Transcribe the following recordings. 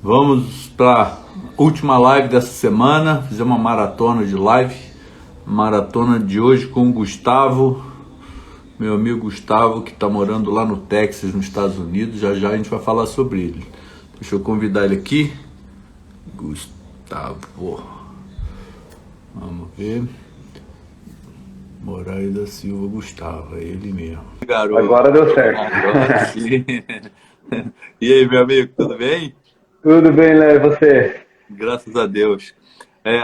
Vamos para a última live dessa semana. Fizemos uma maratona de live. Maratona de hoje com o Gustavo, meu amigo Gustavo, que está morando lá no Texas, nos Estados Unidos. Já já a gente vai falar sobre ele. Deixa eu convidar ele aqui. Gustavo. Vamos ver. Moraes da Silva Gustavo, é ele mesmo. Garoto. Agora deu certo. Agora sim. E aí, meu amigo, tudo bem? Tudo bem, Léo, e você? Graças a Deus.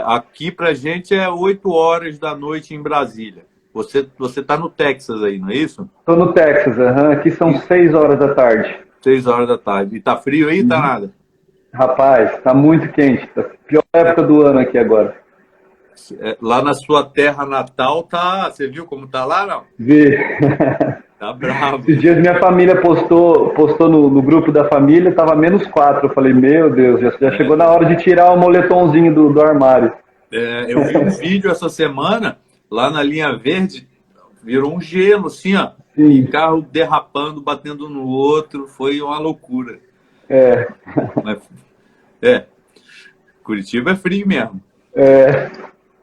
Aqui pra gente é 8 horas da noite em Brasília. Você tá no Texas aí, não é isso? Tô no Texas, aqui são 6 horas da tarde. 6 horas da tarde. E tá frio aí? Tá nada? Rapaz, tá muito quente. Tá pior época do ano aqui agora. Lá na sua terra natal, tá... Você viu como tá lá, não? Vi. Tá bravo. Esses dias minha família postou no grupo da família, tava -4. Eu falei, meu Deus, já chegou na hora de tirar o moletomzinho do armário. Eu vi um vídeo essa semana, lá na linha verde, virou um gelo, assim, ó. Sim. E carro derrapando, batendo no outro, foi uma loucura. Mas, Curitiba é frio mesmo.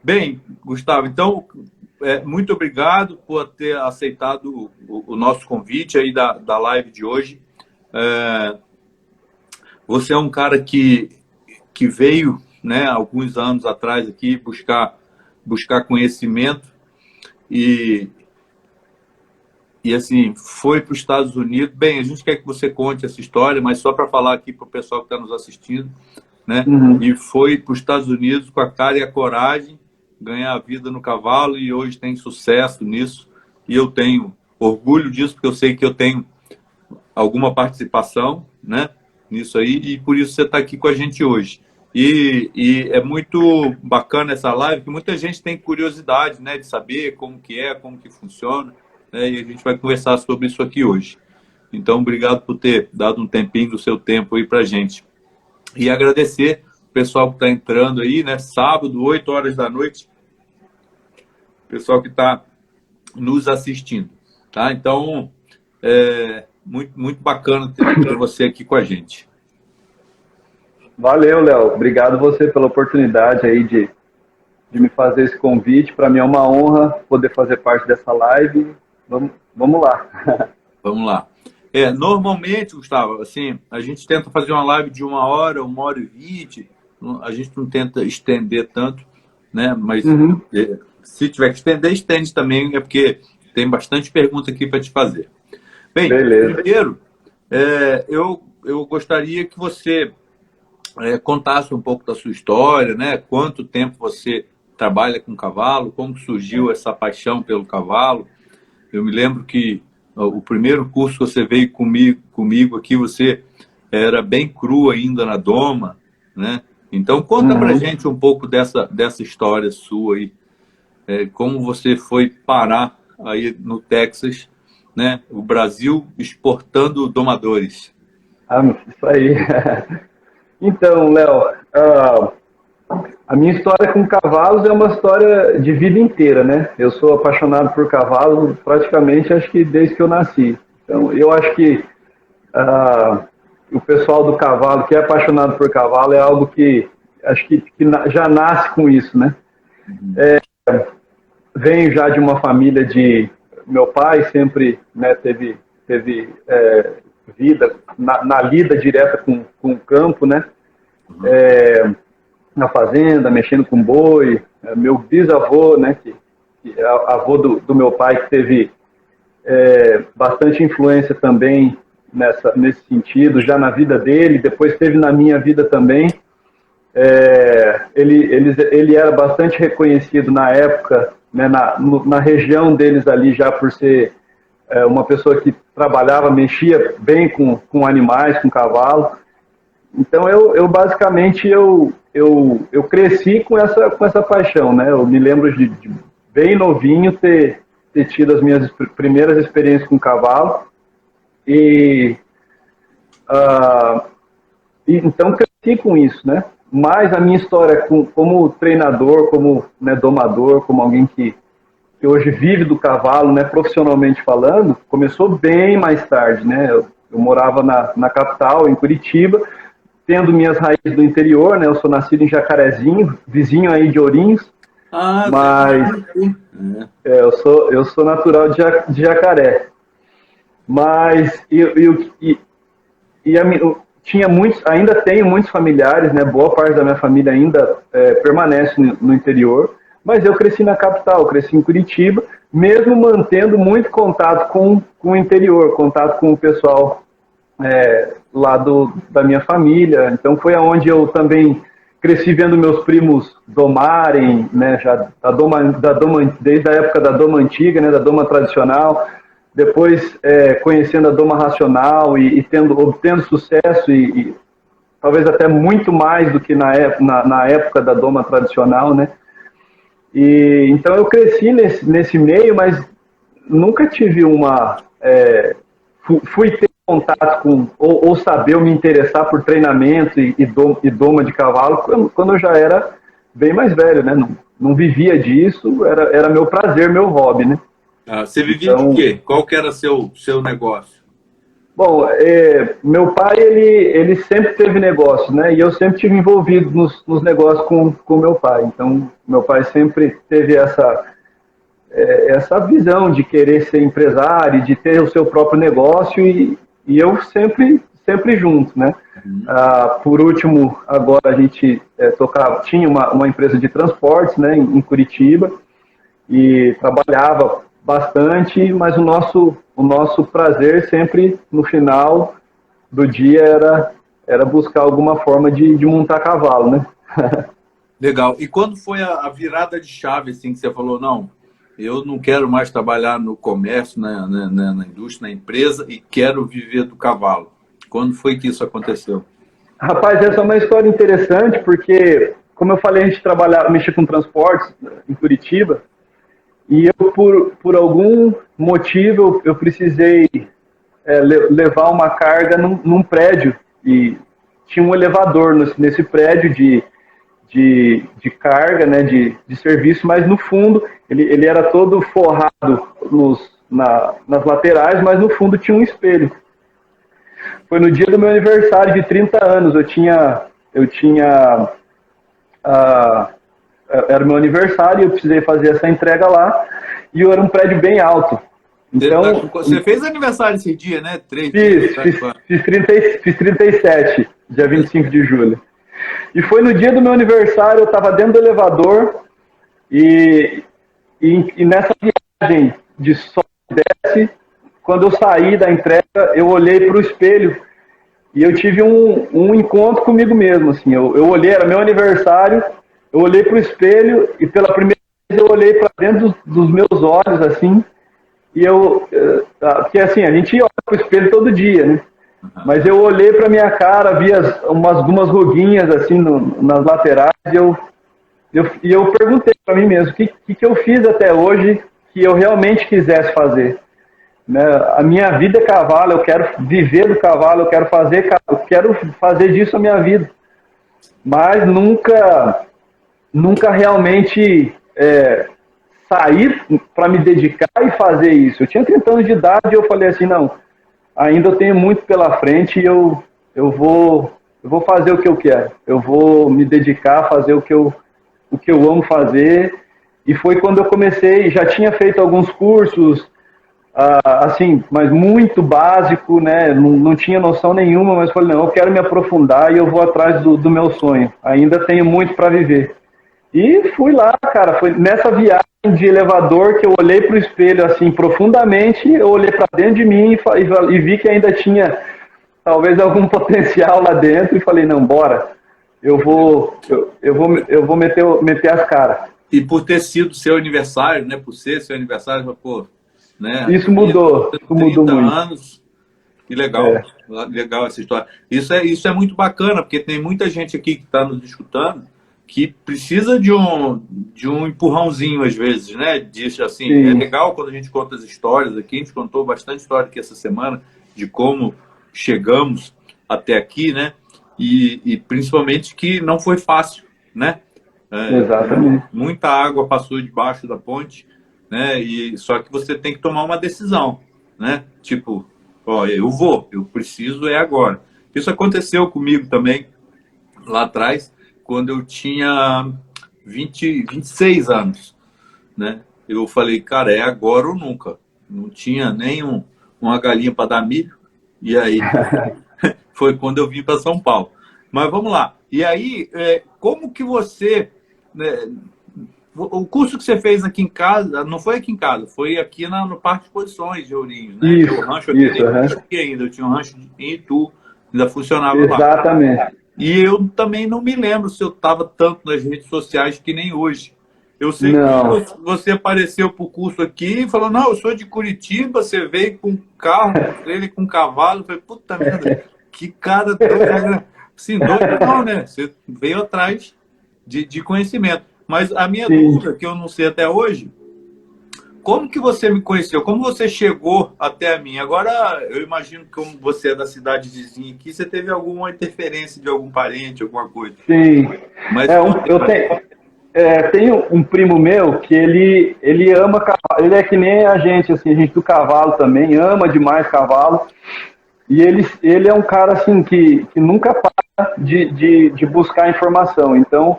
Bem, Gustavo, então, muito obrigado por ter aceitado o nosso convite aí da live de hoje. Você é um cara que veio, né, alguns anos atrás aqui buscar conhecimento e assim, foi para os Estados Unidos. Bem, a gente quer que você conte essa história, mas só para falar aqui para o pessoal que está nos assistindo, né? E foi para os Estados Unidos com a cara e a coragem, ganhar a vida no cavalo, e hoje tem sucesso nisso. E eu tenho orgulho disso, porque eu sei que eu tenho alguma participação, né, nisso aí, e por isso você está aqui com a gente hoje. E é muito bacana essa live, que muita gente tem curiosidade, né, de saber como que funciona, né, e a gente vai conversar sobre isso aqui hoje. Então, obrigado por ter dado um tempinho do seu tempo aí pra gente. E agradecer o pessoal que está entrando aí, né, sábado, 8 horas da noite, pessoal que está nos assistindo, tá? Então, muito bacana ter você aqui com a gente. Valeu, Léo. Obrigado você pela oportunidade aí de me fazer esse convite. Para mim é uma honra poder fazer parte dessa live. Vamos lá. Vamos lá. Normalmente, Gustavo, assim, a gente tenta fazer uma live de 1 hora, 1h20. A gente não tenta estender tanto, né? Mas se tiver que estender, estende também, porque tem bastante pergunta aqui para te fazer. Bem, beleza. Primeiro, eu gostaria que você contasse um pouco da sua história, né? Quanto tempo você trabalha com cavalo, como surgiu essa paixão pelo cavalo. Eu me lembro que o primeiro curso que você veio comigo aqui, você era bem cru ainda na doma, né? Então, conta pra gente um pouco dessa história sua aí. Como você foi parar aí no Texas, né? O Brasil exportando domadores. Isso aí. Então, Léo, a minha história com cavalos é uma história de vida inteira, né? Eu sou apaixonado por cavalos praticamente, acho que desde que eu nasci. Então, eu acho que o pessoal do cavalo, que é apaixonado por cavalo, é algo que acho que já nasce com isso, né? Venho já de uma família de... Meu pai sempre, né, teve vida na lida direta com o campo, né? Na fazenda, mexendo com boi. Meu bisavô, né, que é avô do meu pai, que teve bastante influência também nesse sentido, já na vida dele, depois teve na minha vida também. Ele era bastante reconhecido na época, né, na região deles ali, já por ser uma pessoa que trabalhava, mexia bem com animais, com cavalo. Então eu basicamente eu cresci com essa paixão, né? Eu me lembro de bem novinho ter tido as minhas primeiras experiências com cavalo e então cresci com isso, né? Mas a minha história como treinador, como, né, domador, como alguém que hoje vive do cavalo, né, profissionalmente falando, começou bem mais tarde, né? Eu morava na capital, em Curitiba. tendo minhas raízes do interior, né? Eu sou nascido em Jacarezinho, vizinho aí de Ourinhos, mas eu sou natural de Jacaré. Mas tinha muitos, ainda tenho muitos familiares, né? Boa parte da minha família ainda permanece no interior, mas eu cresci na capital, cresci em Curitiba, mesmo mantendo muito contato com o interior, contato com o pessoal lá da minha família. Então foi aonde eu também cresci vendo meus primos domarem, né? Já desde a época da doma antiga, né? Da doma tradicional. Depois conhecendo a doma racional e obtendo sucesso e talvez até muito mais do que na época da doma tradicional, né? E então eu cresci nesse meio, mas nunca tive fui ter contato com ou saber ou me interessar por treinamento e doma de cavalo quando eu já era bem mais velho, né? Não vivia disso, era meu prazer, meu hobby, né? Você vivia de quê? Qual que era seu negócio? Bom, meu pai, ele sempre teve negócio, né? E eu sempre tive envolvido nos negócios com meu pai. Então, meu pai sempre teve essa visão de querer ser empresário, de ter o seu próprio negócio e eu sempre junto, né? Por último, agora a gente tinha uma empresa de transportes, né, em Curitiba, e trabalhava bastante, mas o nosso prazer sempre no final do dia era buscar alguma forma de montar cavalo, né? Legal. E quando foi a virada de chave, assim, que você falou, não, eu não quero mais trabalhar no comércio, na indústria, na empresa, e quero viver do cavalo? Quando foi que isso aconteceu? Rapaz, essa é uma história interessante, porque, como eu falei, a gente mexia com transportes em Curitiba, e eu, por algum motivo, eu precisei levar uma carga num prédio, e tinha um elevador nesse prédio de carga, né, de serviço, mas no fundo ele era todo forrado nas laterais, mas no fundo tinha um espelho. Foi no dia do meu aniversário de 30 anos, era meu aniversário e eu precisei fazer essa entrega lá, e era um prédio bem alto. Então, você fez aniversário esse dia, né? Fiz 37, dia 25 de julho. E foi no dia do meu aniversário, eu estava dentro do elevador e nessa viagem de sobe e desce, quando eu saí da entrega, eu olhei para o espelho e eu tive um encontro comigo mesmo. Assim, eu olhei, era meu aniversário, eu olhei para o espelho e pela primeira vez eu olhei para dentro dos meus olhos, assim, e porque assim, a gente olha para o espelho todo dia, né? Mas eu olhei para minha cara, vi algumas ruguinhas assim nas laterais, e eu perguntei para mim mesmo, o que eu fiz até hoje que eu realmente quisesse fazer? Né? A minha vida é cavalo, eu quero viver do cavalo, eu quero fazer disso a minha vida. Mas nunca realmente sair para me dedicar e fazer isso. Eu tinha 30 anos de idade e eu falei assim, não, ainda eu tenho muito pela frente e eu vou fazer o que eu quero. Eu vou me dedicar a fazer o que eu amo fazer. E foi quando eu comecei, já tinha feito alguns cursos, assim, mas muito básico, né? Não tinha noção nenhuma, mas falei, não, eu quero me aprofundar e eu vou atrás do meu sonho. Ainda tenho muito para viver. E fui lá, cara, foi nessa viagem de elevador que eu olhei para o espelho, assim, profundamente, eu olhei para dentro de mim e vi que ainda tinha talvez algum potencial lá dentro e falei, não, bora, eu vou meter as caras. E por ter sido seu aniversário, né, por ser seu aniversário, pô, né? Isso mudou muito. Anos, que legal, legal essa história. Isso é muito bacana, porque tem muita gente aqui que está nos escutando que precisa de um empurrãozinho às vezes, né? Disso assim, sim. É legal quando a gente conta as histórias aqui, a gente contou bastante história aqui essa semana de como chegamos até aqui, né? E principalmente que não foi fácil, né? Exatamente. Muita água passou debaixo da ponte, né? E só que você tem que tomar uma decisão, né? Tipo, ó, eu preciso agora. Isso aconteceu comigo também, lá atrás, quando eu tinha 26 anos, né? Eu falei, cara, é agora ou nunca. Não tinha nem uma galinha para dar milho. E aí foi quando eu vim para São Paulo. Mas vamos lá. E aí, como que você... Né, o curso que você fez aqui em casa, não foi aqui em casa, foi aqui no Parque de Exposições de Ourinhos, né? Isso, o rancho aqui, isso, aqui ainda. Eu tinha um rancho em Itu, ainda funcionava lá. Exatamente. E eu também não me lembro se eu estava tanto nas redes sociais que nem hoje. Eu sei não. que você apareceu para o curso aqui e falou, não, eu sou de Curitiba, você veio com carro, com cavalo. Eu falei, puta merda, que cara doido. Assim, doido não, né? Você veio atrás de conhecimento. Mas a minha dúvida, que eu não sei até hoje, como que você me conheceu? Como você chegou até a mim? Agora, eu imagino que como você é da cidade vizinha aqui, você teve alguma interferência de algum parente, alguma coisa. Sim. Mas eu tenho um primo meu que ele ama cavalo. Ele é que nem a gente, assim, a gente do cavalo também, ama demais cavalo. E ele é um cara assim que nunca para de buscar informação. Então,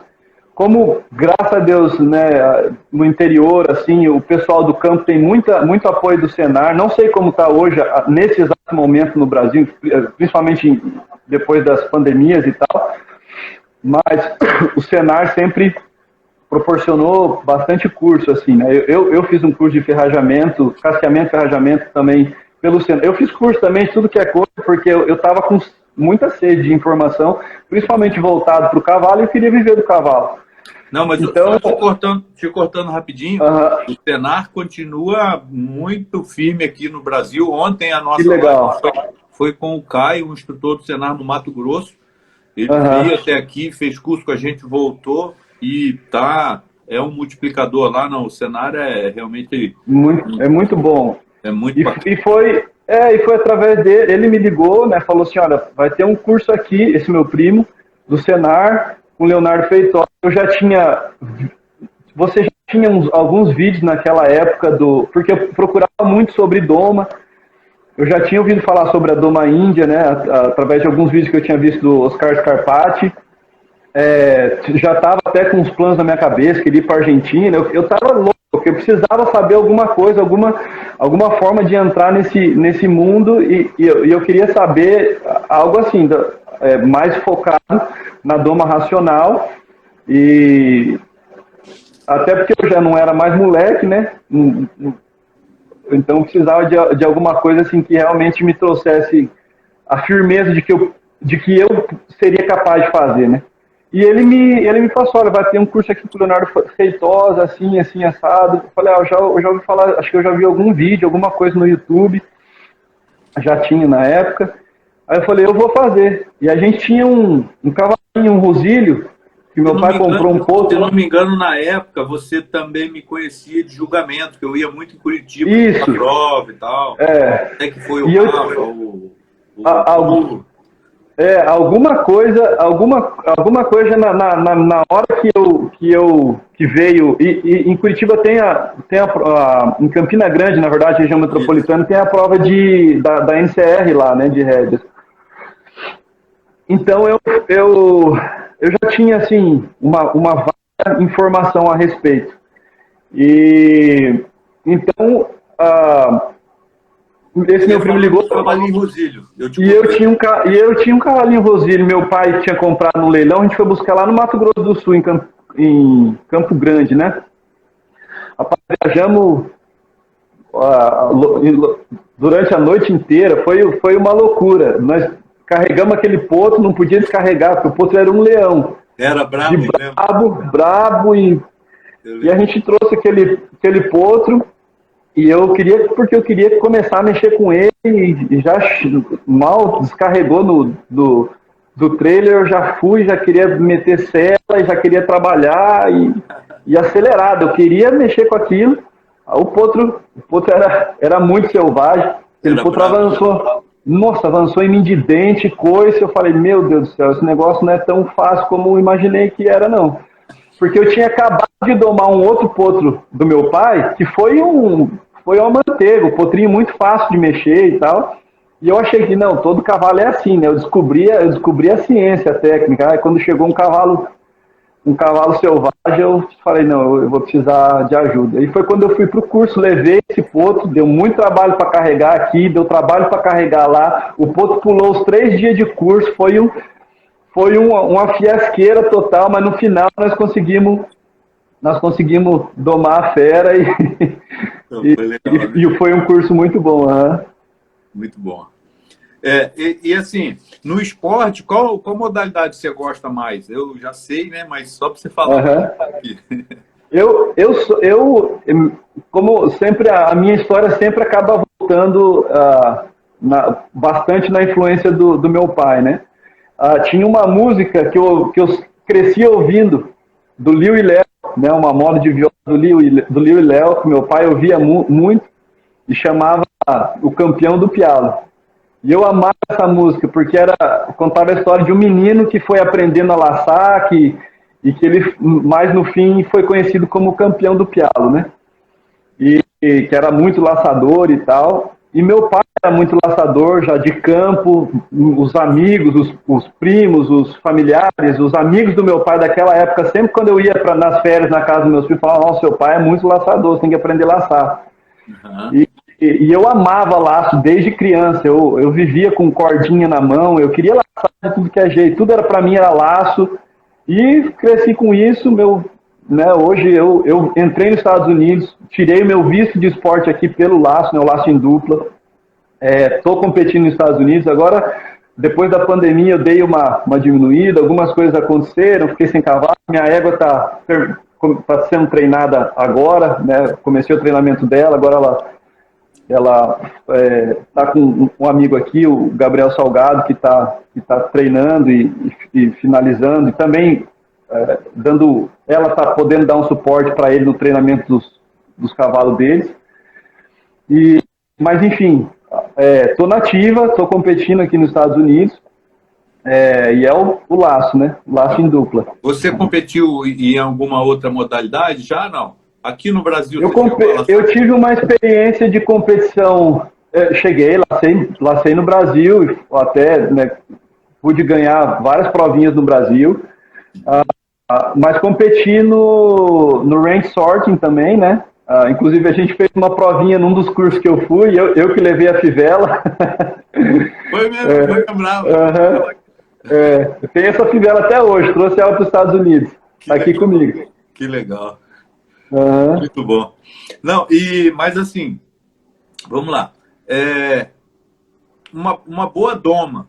como, graças a Deus, né, no interior, assim, o pessoal do campo tem muito apoio do Senar. Não sei como está hoje, nesse exato momento no Brasil, principalmente depois das pandemias e tal, mas o Senar sempre proporcionou bastante curso, assim, né? Eu fiz um curso de ferrajamento, casqueamento e ferrajamento também pelo Senar. Eu fiz curso também de tudo que é coisa, porque eu estava com muita sede de informação, principalmente voltado para o cavalo, e eu queria viver do cavalo. Não, mas então, te cortando rapidinho, o Senar continua muito firme aqui no Brasil. Ontem a nossa live foi com o Caio, um instrutor do Senar no Mato Grosso. Ele veio até aqui, fez curso com a gente, voltou e é um multiplicador lá. Não, o Senar é realmente... muito bom. É muito bacana. E foi através dele, ele me ligou, né, falou assim, olha, vai ter um curso aqui, esse meu primo, do Senar, com o Leonardo Feitosa. Você já tinha alguns vídeos naquela época, porque eu procurava muito sobre doma, eu já tinha ouvido falar sobre a doma índia, né, através de alguns vídeos que eu tinha visto do Oscar Scarpati, já estava até com os planos na minha cabeça, queria ir para a Argentina, eu estava louco, porque eu precisava saber alguma coisa, alguma forma de entrar nesse mundo, e eu queria saber algo assim, mais focado na doma racional, e até porque eu já não era mais moleque, né? Então eu precisava de alguma coisa assim que realmente me trouxesse a firmeza de que eu seria capaz de fazer, né? E ele me passou, olha, vai ter um curso aqui com o Leonardo Feitosa, assim, assado. Eu falei, eu já ouvi falar, acho que eu já vi algum vídeo, alguma coisa no YouTube, já tinha na época. Aí eu falei, eu vou fazer. E a gente tinha um cavalinho, um rosilho, que meu pai comprou um pouco. Se eu não me engano, na época, você também me conhecia de julgamento, que eu ia muito em Curitiba, na prova e tal. Até que foi alguma coisa na hora que veio, e em Curitiba tem em Campina Grande, na verdade, região metropolitana, tem a prova da NCR lá, né, de rédeas. Então eu já tinha assim uma vaga informação a respeito. E então esse meu primo ligou e eu tinha um cavalinho Rosílio, meu pai tinha comprado no leilão, a gente foi buscar lá no Mato Grosso do Sul, em Campo Grande, né? Viajamos durante a noite inteira, foi uma loucura. Nós carregamos aquele potro, não podia descarregar, porque o potro era um leão. Era brabo, brabo, e a gente trouxe aquele potro. E porque eu queria começar a mexer com ele, e já mal descarregou do trailer, eu já queria meter sela, já queria trabalhar e acelerado. Eu queria mexer com aquilo. O potro era muito selvagem. Aquele potro avançou em mim de dente, coice. Eu falei, meu Deus do céu, esse negócio não é tão fácil como eu imaginei que era, não. Porque eu tinha acabado de domar um outro potro do meu pai, que foi uma manteiga, um potrinho muito fácil de mexer e tal. E eu achei que não, todo cavalo é assim, né? Eu descobri a ciência técnica. Aí quando chegou um cavalo selvagem, eu falei, não, eu vou precisar de ajuda. E foi quando eu fui para o curso, levei esse potro, deu muito trabalho para carregar aqui, deu trabalho para carregar lá. O potro pulou os 3 dias de curso, foi uma fiasqueira total, mas no final nós conseguimos domar a fera e foi um curso muito bom. Muito bom. E assim, no esporte, qual modalidade você gosta mais? Eu já sei, né? Mas só para você falar aqui. Como sempre, a minha história sempre acaba voltando bastante na influência do meu pai, né? Tinha uma música que eu cresci ouvindo, do Liu e Léo, né? Uma moda de viola do Liu e Léo, que meu pai ouvia muito, e chamava O Campeão do Pialo. E eu amava essa música, porque contava a história de um menino que foi aprendendo a laçar, e que ele, mais no fim, foi conhecido como o campeão do pialo, né? E que era muito laçador e tal. E meu pai era muito laçador, já de campo, os amigos, os primos, os familiares, os amigos do meu pai daquela época, sempre quando eu ia nas férias na casa dos meus filhos, falavam, nossa, seu pai é muito laçador, você tem que aprender a laçar. Uhum. E eu amava laço desde criança, eu vivia com cordinha na mão, eu queria laçar de tudo que é jeito, tudo era para mim era laço, e cresci com isso. Hoje eu entrei nos Estados Unidos, tirei o meu visto de esporte aqui pelo laço, né, o laço em dupla, estou competindo nos Estados Unidos, agora, depois da pandemia eu dei uma diminuída, algumas coisas aconteceram, fiquei sem cavalo, minha égua está sendo treinada agora, né, comecei o treinamento dela, agora ela está com um amigo aqui, o Gabriel Salgado, que tá treinando e finalizando, e também ela está podendo dar um suporte para ele no treinamento dos cavalos deles. Mas enfim, estou nativa, estou competindo aqui nos Estados Unidos, e é o laço, né? Laço em dupla. Você competiu em alguma outra modalidade já, não? Aqui no Brasil... Eu tive uma experiência de competição, cheguei, lacei no Brasil, até, né, pude ganhar várias provinhas no Brasil, mas competi no range sorting também, né? Inclusive a gente fez uma provinha num dos cursos que eu fui, eu que levei a fivela. Foi mesmo, foi bravo. Tem essa fivela até hoje, trouxe ela para os Estados Unidos, está aqui comigo. Que legal. Muito bom. Não, mas assim, vamos lá. Uma boa doma,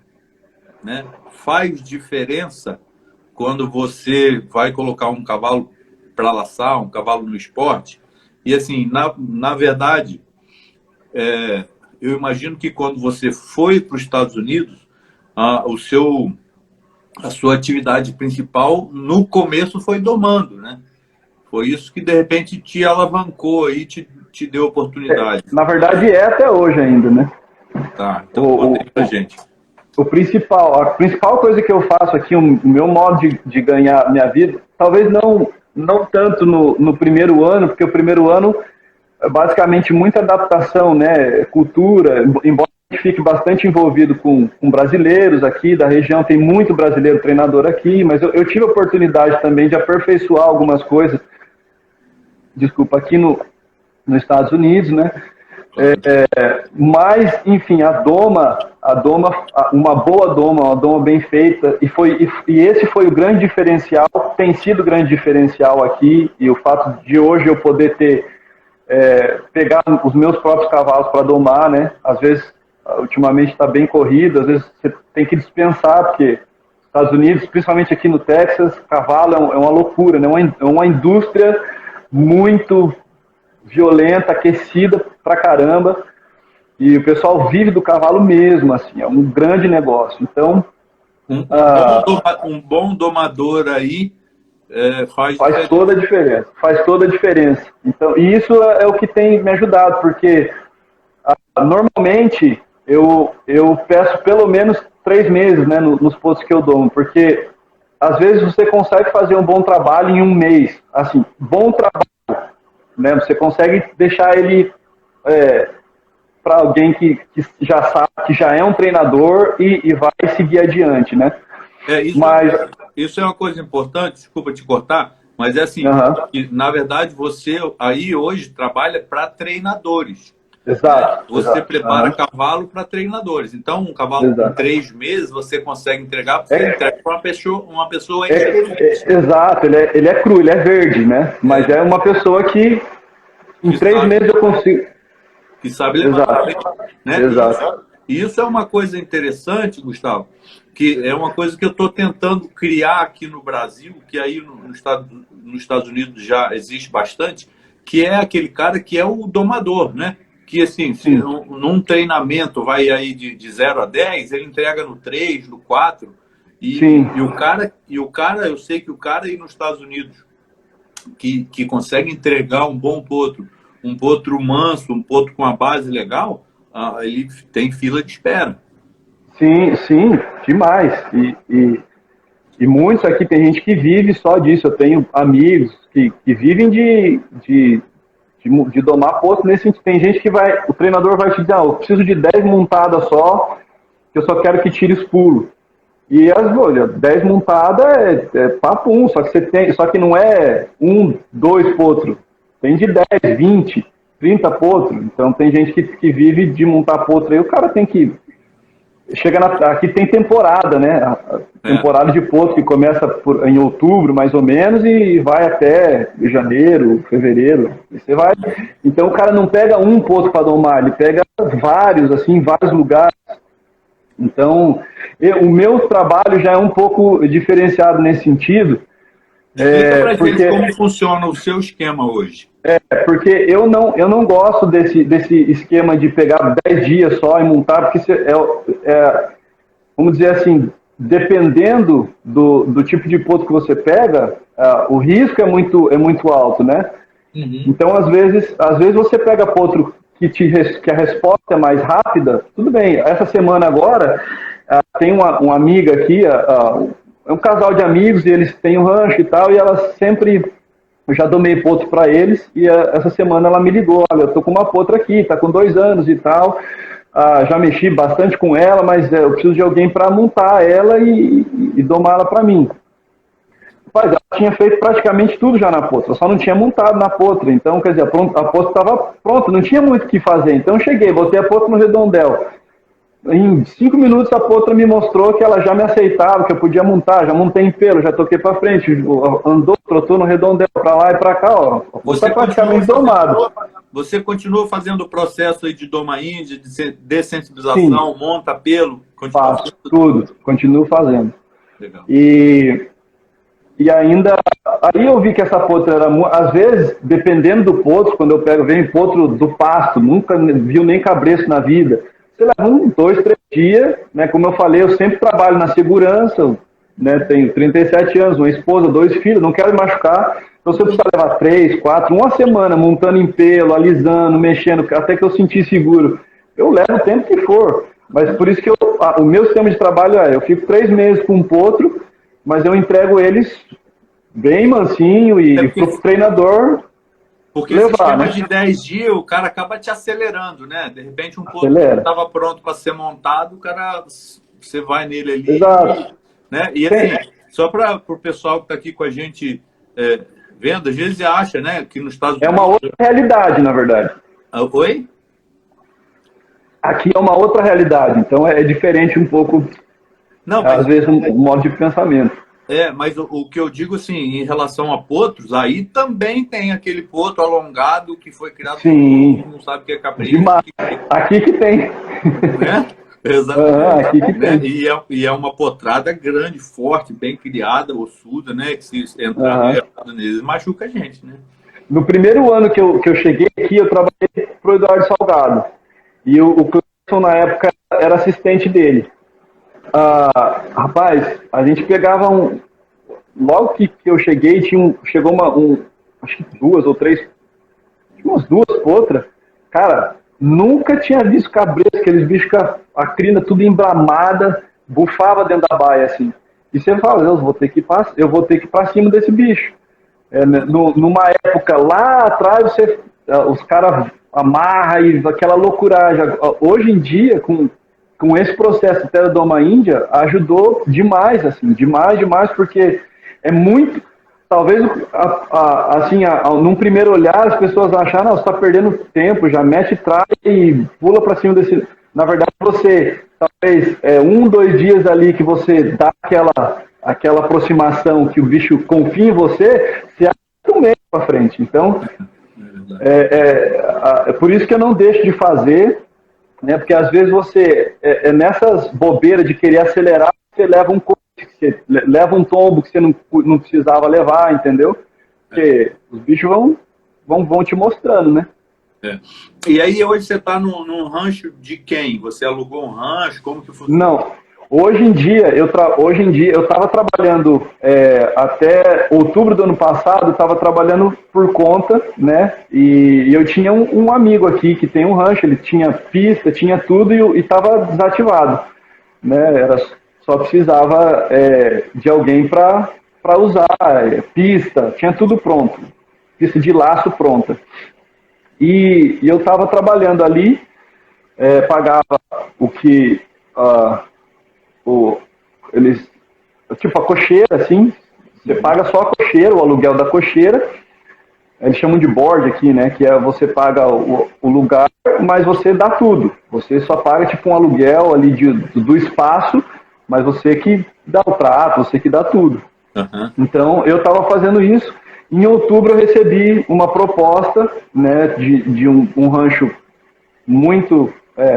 né, faz diferença quando você vai colocar um cavalo para laçar, um cavalo no esporte. E assim, na verdade, eu imagino que quando você foi para os Estados Unidos, a sua atividade principal no começo foi domando, né? Foi isso que, de repente, te alavancou e te deu oportunidade. Na verdade, até hoje ainda, né? Tá, então conta aí pra gente. A principal coisa que eu faço aqui, o meu modo de ganhar minha vida, talvez não tanto no primeiro ano, porque o primeiro ano é basicamente muita adaptação, né? Cultura, embora a gente fique bastante envolvido com brasileiros aqui da região, tem muito brasileiro treinador aqui, mas eu tive a oportunidade também de aperfeiçoar algumas coisas, aqui nos Estados Unidos, né? Mas, enfim, a doma, uma boa doma, uma doma bem feita, e esse foi o grande diferencial, tem sido o grande diferencial aqui, e o fato de hoje eu poder pegar os meus próprios cavalos para domar, né? Às vezes, ultimamente está bem corrido, às vezes você tem que dispensar, porque Estados Unidos, principalmente aqui no Texas, cavalo é uma loucura, né? É uma indústria muito violenta, aquecida pra caramba, e o pessoal vive do cavalo mesmo, assim, é um grande negócio. Então, um bom domador aí faz toda a diferença. Então, e isso é o que tem me ajudado, porque normalmente eu peço pelo menos 3 meses, né, nos postos que eu domo, porque às vezes você consegue fazer um bom trabalho em 1 mês, assim, bom trabalho, né? Você consegue deixar ele para alguém que já sabe, que já é um treinador e vai seguir adiante, né? Isso é uma coisa importante, desculpa te cortar, mas é assim, que, na verdade, você aí hoje trabalha para treinadores. Exato. Você prepara cavalo para treinadores. Então, um cavalo em 3 meses você consegue entregar, porque você entrega para uma pessoa exato, ele é cru, ele é verde, né? Mas é uma pessoa que em 3 meses eu consigo. Que sabe levar. Né? Exato. Isso é uma coisa interessante, Gustavo, que é uma coisa que eu estou tentando criar aqui no Brasil, que aí nos Estados Unidos já existe bastante, que é aquele cara que é o domador, né? Que assim, se num treinamento vai aí de 0 a 10, ele entrega no 3, no 4, e o cara, eu sei que o cara aí nos Estados Unidos que consegue entregar um bom potro, um potro manso, um potro com uma base legal, ele tem fila de espera. Sim, demais. E muitos aqui, tem gente que vive só disso. Eu tenho amigos que vivem de domar potro nesse sentido. Tem gente que o treinador vai te dizer, eu preciso de 10 montadas só, que eu só quero que tire os pulos. E olha, 10 montadas é papum, só que não é 1, 2 potros. Tem de 10, 20, 30 potros. Então tem gente que vive de montar potro aí, o cara tem que... Aqui tem temporada, né? A temporada de potro que começa em outubro, mais ou menos, e vai até janeiro, fevereiro. Você vai. Então o cara não pega um potro para domar, ele pega vários, assim, em vários lugares. Então, o meu trabalho já é um pouco diferenciado nesse sentido. Explica pra gente como funciona o seu esquema hoje. Porque eu não gosto desse esquema de pegar 10 dias só e montar, porque vamos dizer assim, dependendo do tipo de potro que você pega, o risco é muito alto, né? Então, às vezes você pega potro que a resposta é mais rápida, tudo bem. Essa semana agora, tem uma amiga aqui, é um casal de amigos, e eles têm um rancho e tal, e elas sempre... Eu já domei potro para eles, e essa semana ela me ligou, olha, eu tô com uma potra aqui, tá com 2 anos e tal, já mexi bastante com ela, mas eu preciso de alguém para montar ela e domá-la para mim. Rapaz, ela tinha feito praticamente tudo já na potra, só não tinha montado na potra, então, quer dizer, a potra estava pronta, não tinha muito o que fazer, então eu cheguei, botei a potra no redondel. Em 5 minutos a potra me mostrou que ela já me aceitava, que eu podia montar, já montei em pelo, já toquei para frente, andou, trotou no redondel para lá e para cá, ó. Você está praticamente domado. Você continua fazendo o processo aí de doma índia, de dessensibilização, monta pelo? Faço tudo, continuo fazendo. Legal. E ainda, aí eu vi que essa potra era, às vezes, dependendo do potro, quando eu venho potro do pasto, nunca viu nem cabresto na vida, você leva 1, 2, 3 dias, né? Como eu falei, eu sempre trabalho na segurança, né? Tenho 37 anos, uma esposa, 2 filhos, não quero me machucar, então você precisa levar 3, 4, uma semana montando em pelo, alisando, mexendo, até que eu sentir seguro. Eu levo o tempo que for, mas por isso que o meu sistema de trabalho eu fico 3 meses com um potro, mas eu entrego eles bem mansinho e pro treinador... Porque esse esquema de 10 dias, o cara acaba te acelerando, né? De repente, um potro que estava pronto para ser montado, o cara, você vai nele ali. Exato. Né? E assim, só para o pessoal que está aqui com a gente vendo, às vezes acha, né, que nos Estados Unidos... É uma outra realidade, na verdade. Oi? Aqui é uma outra realidade, então é diferente um pouco, às vezes, um modo de pensamento. Mas o que eu digo, assim, em relação a potros, aí também tem aquele potro alongado que foi criado por não sabe o que é capricho. Aqui que tem. Né? Exatamente. Aqui que tem. E é uma potrada grande, forte, bem criada, ossuda, né? Que se entrar neles, machuca a gente, né? No primeiro ano que eu cheguei aqui, eu trabalhei pro Eduardo Salgado. E o Cleison, na época, era assistente dele. Rapaz, a gente pegava logo que eu cheguei, chegou acho que 2 ou 3, umas 2 potras. Cara, nunca tinha visto cabresto, aqueles bichos com a crina tudo embramada, bufava dentro da baia, assim. E você fala, eu vou ter que ir pra cima desse bicho. Numa época lá atrás, os caras amarra e aquela loucuragem. Hoje em dia, com esse processo até da Doma Índia, ajudou demais, assim, demais, porque é muito, talvez, assim, num primeiro olhar, as pessoas acham, não, você está perdendo tempo, já mete trás e pula para cima desse... Na verdade, você, talvez, 2 dias ali que você dá aquela aproximação que o bicho confia em você, você acha um mês para frente. Então, é por isso que eu não deixo de fazer, né? Porque às vezes você, nessas bobeiras de querer acelerar, você leva um tombo que você não precisava levar, entendeu? Porque os bichos vão te mostrando, né? E aí hoje você está num rancho de quem? Você alugou um rancho? Como que funciona? Não. Hoje em dia eu estava trabalhando até outubro do ano passado, estava trabalhando por conta, né? E eu tinha um amigo aqui que tem um rancho, ele tinha pista, tinha tudo e estava desativado, né? Só precisava de alguém para usar pista, tinha tudo pronto, pista de laço pronta. E eu estava trabalhando ali, pagava o que tipo a cocheira, assim, você paga só a cocheira, o aluguel da cocheira, eles chamam de board aqui, né, que você paga o lugar, mas você dá tudo, você só paga tipo um aluguel ali do espaço, mas você que dá o trato, você que dá tudo. Uhum. Então, eu estava fazendo isso. Em outubro eu recebi uma proposta, né, de um rancho muito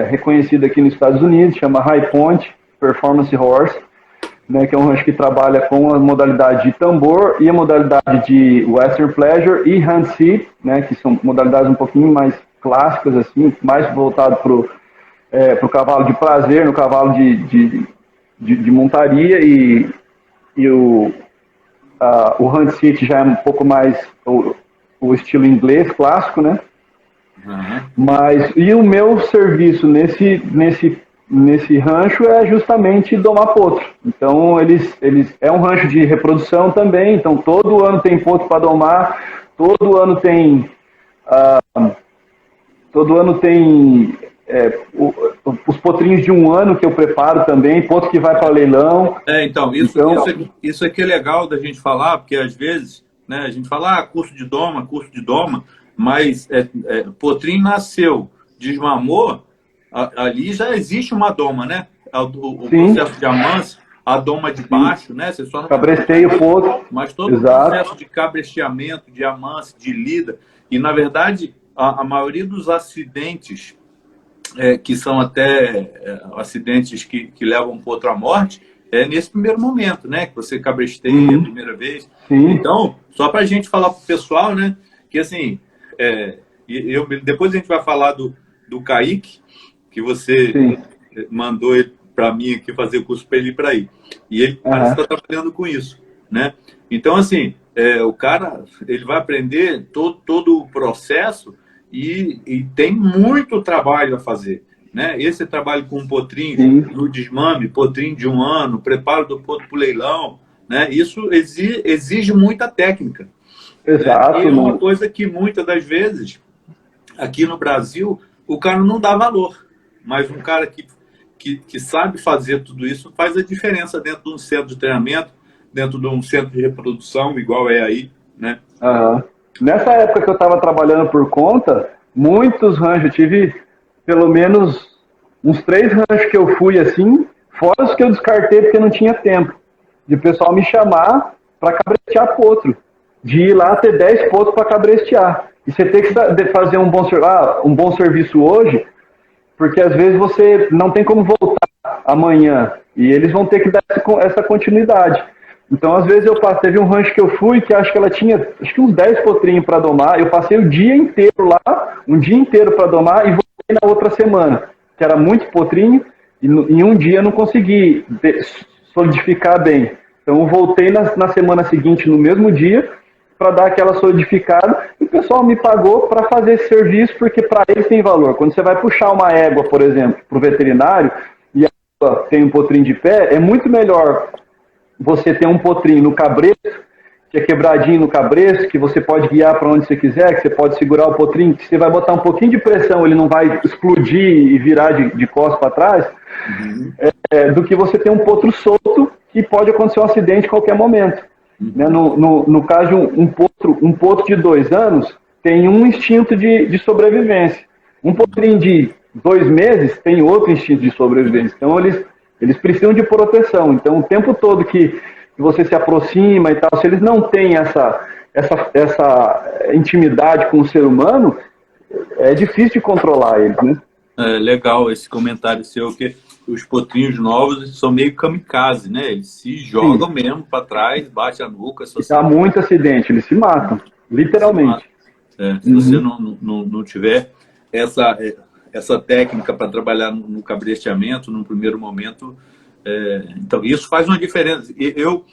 reconhecido aqui nos Estados Unidos, chama High Point Performance Horse, né, que é um rancho que trabalha com a modalidade de tambor e a modalidade de Western Pleasure e Hand Seat, né, que são modalidades um pouquinho mais clássicas, assim, mais voltado para o cavalo de prazer, no cavalo de montaria, e o Hand Seat já é um pouco mais o estilo inglês clássico, né? Uhum. E o meu serviço nesse rancho é justamente domar potro. Então, é um rancho de reprodução também, então todo ano tem potro para domar, todo ano tem os potrinhos de um ano que eu preparo também, potro que vai para leilão. Então, isso aqui é legal da gente falar, porque às vezes, né, a gente fala curso de doma, mas potrinho nasceu, desmamou, ali já existe uma doma, né? O processo de amância, a doma de baixo, né? Você só não cabresteio o potro. Mas todo Exato. o processo de cabresteamento, de amância, de lida, e na verdade a maioria dos acidentes que são até acidentes que levam um potro à morte, nesse primeiro momento, né? Que você cabresteia a primeira vez. Sim. Então, só para a gente falar para o pessoal, né? Que assim, depois a gente vai falar do Kaique, que você mandou ele para mim aqui fazer o curso para ele ir para aí. E ele parece que está trabalhando com isso, né? Então, assim, o cara ele vai aprender todo o processo e tem muito trabalho a fazer, né? Esse trabalho com o potrinho, no desmame, potrinho de um ano, preparo do potro para o leilão, né? Isso exige muita técnica. Exato. Né? E é uma coisa que muitas das vezes, aqui no Brasil, o cara não dá valor. Mas um cara que sabe fazer tudo isso faz a diferença dentro de um centro de treinamento, dentro de um centro de reprodução, igual é aí, né? Nessa época que eu estava trabalhando por conta, muitos ranchos, eu tive pelo menos uns 3 ranchos que eu fui assim, fora os que eu descartei porque não tinha tempo, de o pessoal me chamar para cabrestear potro, de ir lá ter 10 potros para cabrestear. E você tem que fazer um bom serviço hoje, porque às vezes você não tem como voltar amanhã, e eles vão ter que dar essa continuidade. Então, às vezes, teve um rancho que eu fui, que acho que ela tinha uns 10 potrinhos para domar, eu passei o dia inteiro lá, um dia inteiro para domar, e voltei na outra semana, que era muito potrinho, e em um dia eu não consegui solidificar bem. Então, eu voltei na semana seguinte, no mesmo dia, para dar aquela solidificada, e o pessoal me pagou para fazer esse serviço, porque para eles tem valor. Quando você vai puxar uma égua, por exemplo, para o veterinário, e a égua tem um potrinho de pé, é muito melhor você ter um potrinho no cabresto, que é quebradinho no cabresto, que você pode guiar para onde você quiser, que você pode segurar o potrinho, que você vai botar um pouquinho de pressão, ele não vai explodir e virar de costas para trás, do que você ter um potro solto que pode acontecer um acidente em qualquer momento. Né? No caso de um potro de 2 anos, tem um instinto de sobrevivência. Um potrinho de 2 meses tem outro instinto de sobrevivência. Então, eles precisam de proteção. Então, o tempo todo que você se aproxima e tal, se eles não têm essa intimidade com o ser humano, é difícil de controlar eles, né? É legal esse comentário seu, que os potrinhos novos são meio kamikaze, né? Eles se jogam mesmo para trás, bate a nuca. Há muito acidente, eles se matam, literalmente. Se você não tiver essa técnica para trabalhar no cabresteamento, num primeiro momento, então isso faz uma diferença. Eu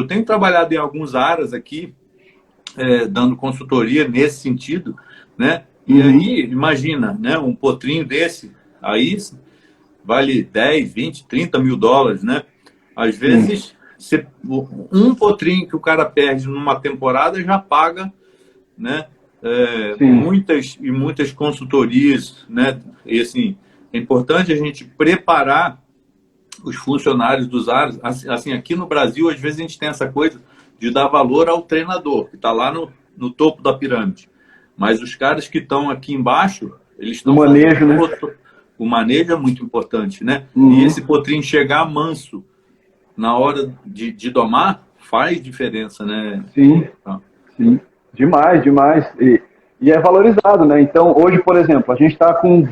tenho trabalhado em alguns áreas aqui, dando consultoria nesse sentido, né? E aí, imagina, né? Um potrinho desse, aí vale 10, 20, 30 mil dólares, né? Às vezes, um potrinho que o cara perde numa temporada já paga, né? Muitas consultorias, né? E assim, é importante a gente preparar os funcionários dos ares. Assim, aqui no Brasil, às vezes a gente tem essa coisa de dar valor ao treinador, que está lá no topo da pirâmide. Mas os caras que estão aqui embaixo, eles estão... O manejo, né? O manejo é muito importante, né? E esse potrinho chegar manso na hora de domar faz diferença, né? Sim, sim. Demais, demais. E é valorizado, né? Então, hoje, por exemplo, a gente está com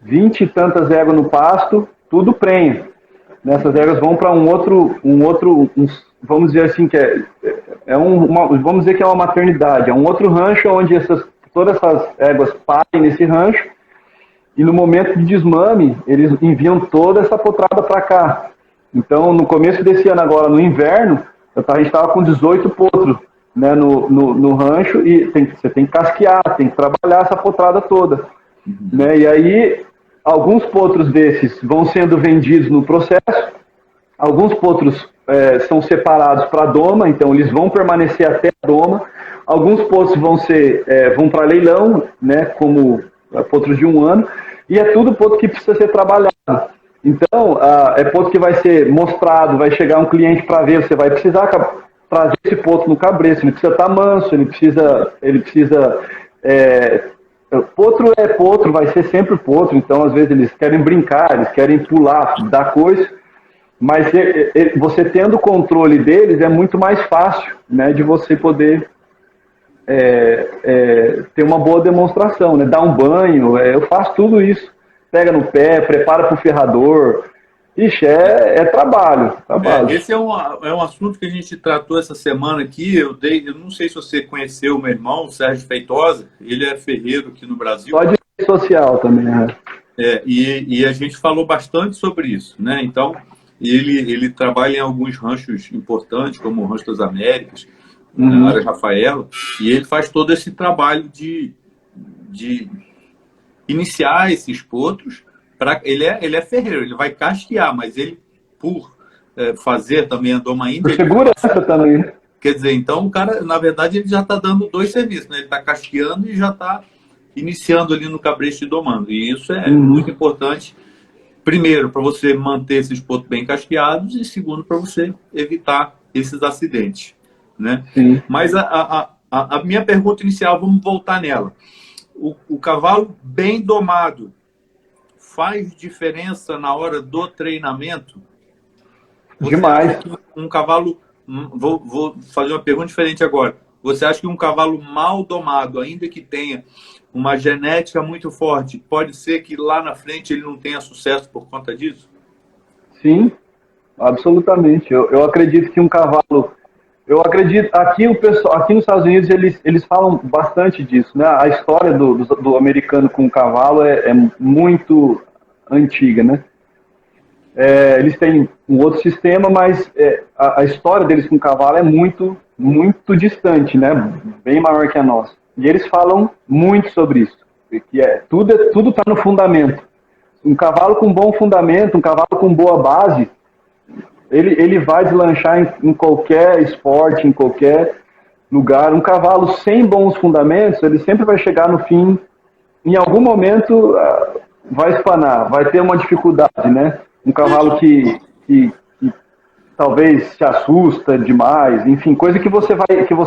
20 e tantas éguas no pasto, tudo prenha. Essas éguas vão para vamos dizer assim, vamos dizer que é uma maternidade, é um outro rancho onde todas essas éguas parem nesse rancho, e no momento de desmame, eles enviam toda essa potrada para cá. Então, no começo desse ano agora, no inverno, a gente estava com 18 potros, né, no rancho, e você tem que casquear, tem que trabalhar essa potrada toda. Né? E aí, alguns potros desses vão sendo vendidos no processo, alguns potros são separados para a doma, então eles vão permanecer até a doma, alguns potros vão para leilão, né, como potros de 1 ano, e é tudo potro que precisa ser trabalhado. Então, é potro que vai ser mostrado, vai chegar um cliente para ver, você vai precisar trazer esse potro no cabresto, ele precisa estar manso, ele precisa potro é potro, vai ser sempre potro, então às vezes eles querem brincar, eles querem pular, dar coisa, mas você tendo o controle deles é muito mais fácil, né, de você poder ter uma boa demonstração, né, dar um banho, eu faço tudo isso, pega no pé, prepara para o ferrador. Ixi, é trabalho. Esse é um assunto que a gente tratou essa semana aqui. Eu não sei se você conheceu o meu irmão, o Sérgio Feitosa. Ele é ferreiro aqui no Brasil. Só de rede social também, né? E a gente falou bastante sobre isso, né? Então, ele trabalha em alguns ranchos importantes, como o Rancho das Américas, na área Rafaela, e ele faz todo esse trabalho de iniciar esses potros. Ele é ferreiro, ele vai casquear, mas ele, por fazer também a doma índia... Por segurança também. Quer dizer, então o cara, na verdade, ele já está dando 2 serviços, né? Ele está casqueando e já está iniciando ali no cabresto e domando. E isso é muito importante, primeiro, para você manter esses potros bem casqueados, e segundo, para você evitar esses acidentes, né? Mas a minha pergunta inicial, vamos voltar nela. O cavalo bem domado faz diferença na hora do treinamento? Demais. Um cavalo... Vou fazer uma pergunta diferente agora. Você acha que um cavalo mal domado, ainda que tenha uma genética muito forte, pode ser que lá na frente ele não tenha sucesso por conta disso? Sim, absolutamente. Eu acredito que um cavalo... aqui nos Estados Unidos eles falam bastante disso, né? A história do americano com o cavalo é muito antiga, né? Eles têm um outro sistema, mas a história deles com o cavalo é muito, muito distante, né? Bem maior que a nossa. E eles falam muito sobre isso, que tudo está no fundamento. Um cavalo com bom fundamento, um cavalo com boa base, Ele vai deslanchar em qualquer esporte, em qualquer lugar. Um cavalo sem bons fundamentos, ele sempre vai chegar no fim, em algum momento vai espanar, vai ter uma dificuldade, né? Um cavalo que talvez se assusta demais, enfim, coisa que você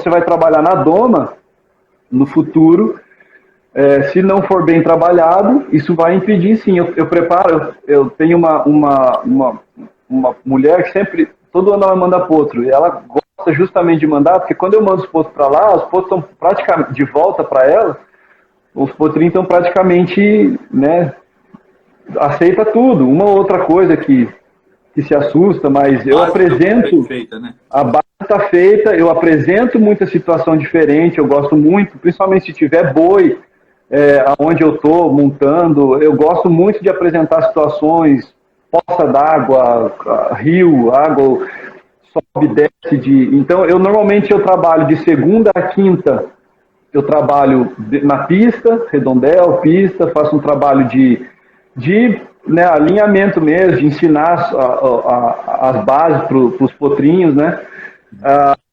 vai trabalhar na doma no futuro. Se não for bem trabalhado, isso vai impedir, sim. Eu tenho uma mulher que sempre, todo ano ela manda potro, e ela gosta justamente de mandar, porque quando eu mando os potros para lá, os potros estão praticamente de volta para ela, os potrinhos estão praticamente, né, aceita tudo. Uma ou outra coisa que se assusta, mas eu apresento, feita, né? A base está feita, eu apresento muita situação diferente, eu gosto muito, principalmente se tiver boi, aonde eu estou montando, eu gosto muito de apresentar situações, poça d'água, rio, água, sobe, desce, então normalmente eu trabalho de segunda a quinta, eu trabalho na pista, redondel, pista, faço um trabalho de né, alinhamento mesmo, de ensinar as bases para os potrinhos, né?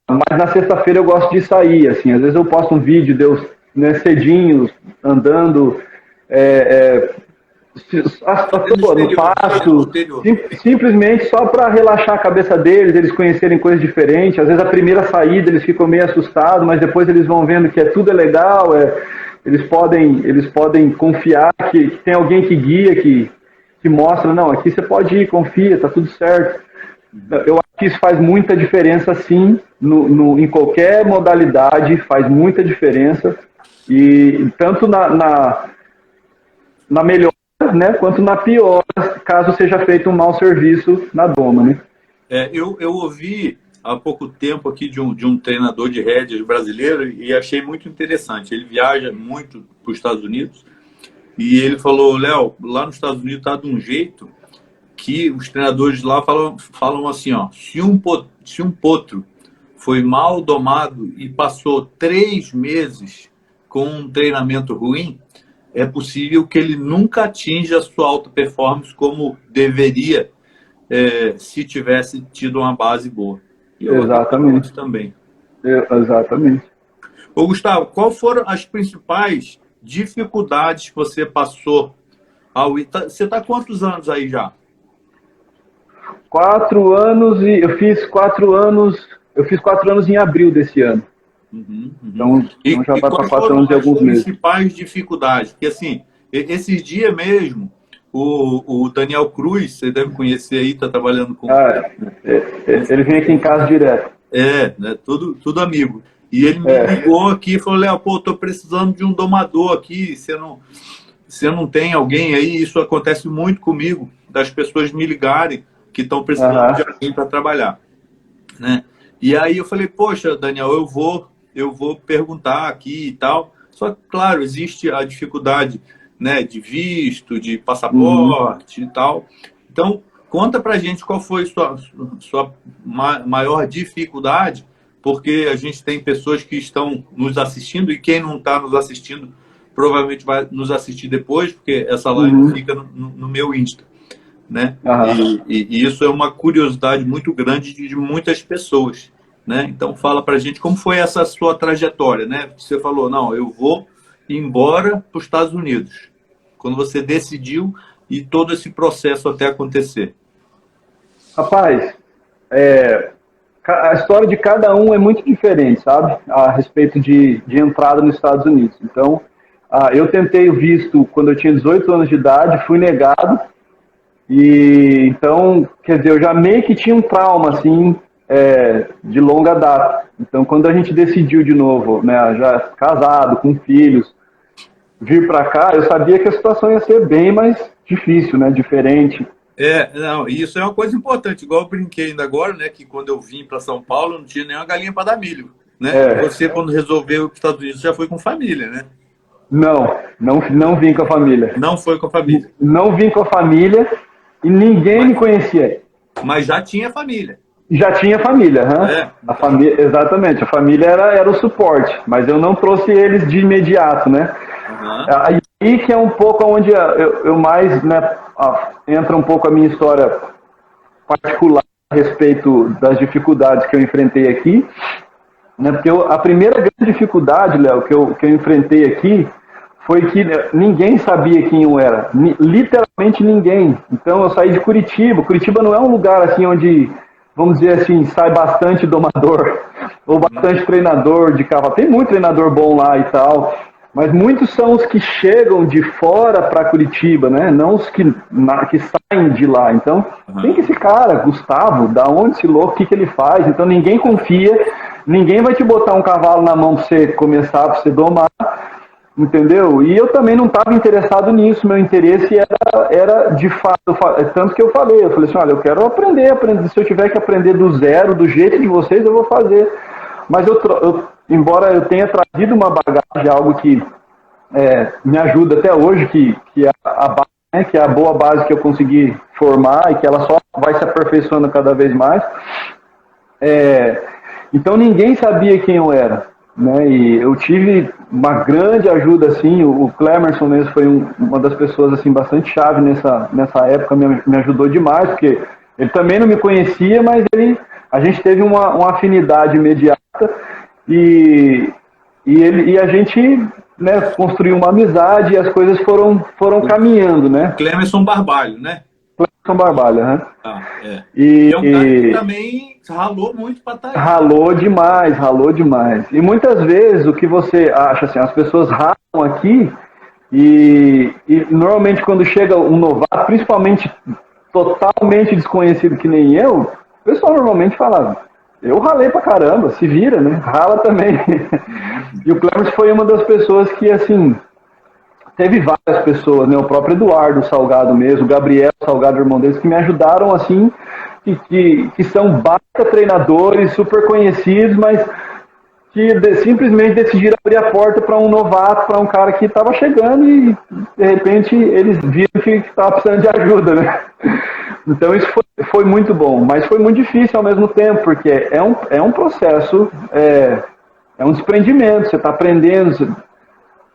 Mas na sexta-feira eu gosto de sair, assim, às vezes eu posto um vídeo de eu, né, cedinho, andando, no pasto, simplesmente só para relaxar a cabeça deles, eles conhecerem coisas diferentes. Às vezes a primeira saída eles ficam meio assustados, mas depois eles vão vendo que tudo é legal, eles podem confiar que tem alguém que guia, que mostra, não, aqui você pode ir, confia, tá tudo certo. Eu acho que isso faz muita diferença, sim, em qualquer modalidade, faz muita diferença, e tanto na melhor, né, quanto na pior, caso seja feito um mau serviço na doma, né? Eu ouvi há pouco tempo aqui de um treinador de rédeas brasileiro e achei muito interessante. Ele viaja muito para os Estados Unidos e ele falou, Léo, lá nos Estados Unidos está de um jeito que os treinadores lá falam assim, ó, se um potro foi mal domado e passou 3 meses com um treinamento ruim, é possível que ele nunca atinja a sua alta performance como deveria se tivesse tido uma base boa. E exatamente. Também. Exatamente. Ô, Gustavo, qual foram as principais dificuldades que você passou Você está há quantos anos aí já? 4 anos e eu fiz 4 anos. Eu fiz 4 anos em abril desse ano. Então já vai para 4 anos e alguns meses. As principais dificuldades? Porque assim, esses dias mesmo, o Daniel Cruz, você deve conhecer aí, está trabalhando com... ele vem aqui em casa direto. Né, tudo amigo. E ele me ligou aqui e falou, Léo, estou precisando de um domador aqui, você não tem alguém aí? Isso acontece muito comigo, das pessoas me ligarem que estão precisando de alguém para trabalhar. Né? E aí eu falei, poxa, Daniel, eu vou perguntar aqui e tal. Só que, claro, existe a dificuldade, né, de visto, de passaporte e tal. Então, conta pra gente qual foi sua maior dificuldade, porque a gente tem pessoas que estão nos assistindo e quem não está nos assistindo provavelmente vai nos assistir depois, porque essa live fica no meu Insta. Né? E isso é uma curiosidade muito grande de muitas pessoas. Né? Então fala pra gente como foi essa sua trajetória, né? Você falou, não, eu vou embora para os Estados Unidos. Quando você decidiu e todo esse processo até acontecer. Rapaz, a história de cada um é muito diferente, sabe? A respeito de entrada nos Estados Unidos. Então, eu tentei o visto quando eu tinha 18 anos de idade, fui negado. E então, quer dizer, eu já meio que tinha um trauma, assim, de longa data. Então, quando a gente decidiu de novo, né, já casado, com filhos, vir para cá, eu sabia que a situação ia ser bem mais difícil, né, diferente. Não, isso é uma coisa importante. Igual eu brinquei ainda agora, né, que quando eu vim para São Paulo, não tinha nenhuma galinha para dar milho. Né? Você, quando resolveu ir para os Estados Unidos, já foi com família, né? Não vim com a família. Não foi com a família? Não vim com a família. E ninguém me conhecia. Mas já tinha família. Já tinha família, a família, exatamente. A família era o suporte, mas eu não trouxe eles de imediato, né? Aí que é um pouco onde eu mais, né, entra um pouco a minha história particular, a respeito das dificuldades que eu enfrentei aqui, né? Porque a primeira grande dificuldade, Léo, que eu enfrentei aqui foi que ninguém sabia quem eu era, literalmente ninguém. Então eu saí de Curitiba. Curitiba não é um lugar assim onde, vamos dizer assim, sai bastante domador ou bastante treinador de cavalo. Tem muito treinador bom lá e tal, mas muitos são os que chegam de fora para Curitiba, né? Não os que saem de lá. Então, quem que esse cara, Gustavo, da onde esse louco, o que ele faz? Então ninguém confia, ninguém vai te botar um cavalo na mão para você começar, para você domar. Entendeu? E eu também não estava interessado nisso, meu interesse era de fato, tanto que eu falei assim, olha, eu quero aprender, se eu tiver que aprender do zero, do jeito de vocês, eu vou fazer. Mas embora eu tenha trazido uma bagagem, algo que me ajuda até hoje, que é a base, né, que é a boa base que eu consegui formar e que ela só vai se aperfeiçoando cada vez mais. Então ninguém sabia quem eu era. Né, e eu tive uma grande ajuda, assim, o Clemerson mesmo foi uma das pessoas assim, bastante chave nessa época, me ajudou demais, porque ele também não me conhecia, mas a gente teve uma afinidade imediata e a gente, né, construiu uma amizade e as coisas foram caminhando, né? Clemerson Barbalho, né? Clemerson Barbalho, né? E é um cara que também ralou muito para estar aí. Ralou demais. E muitas vezes o que você acha, assim, as pessoas ralam aqui e normalmente quando chega um novato, principalmente totalmente desconhecido que nem eu, o pessoal normalmente fala, eu ralei pra caramba, se vira, né? Rala também. E o Clemerson foi uma das pessoas que, assim, teve várias pessoas, né? O próprio Eduardo Salgado mesmo, o Gabriel Salgado, irmão deles, que me ajudaram, assim, que são baita treinadores, super conhecidos, mas que simplesmente decidiram abrir a porta para um novato, para um cara que estava chegando e, de repente, eles viram que estava precisando de ajuda, né? Então, isso foi muito bom, mas foi muito difícil ao mesmo tempo, porque é um processo, é um desprendimento, você está aprendendo,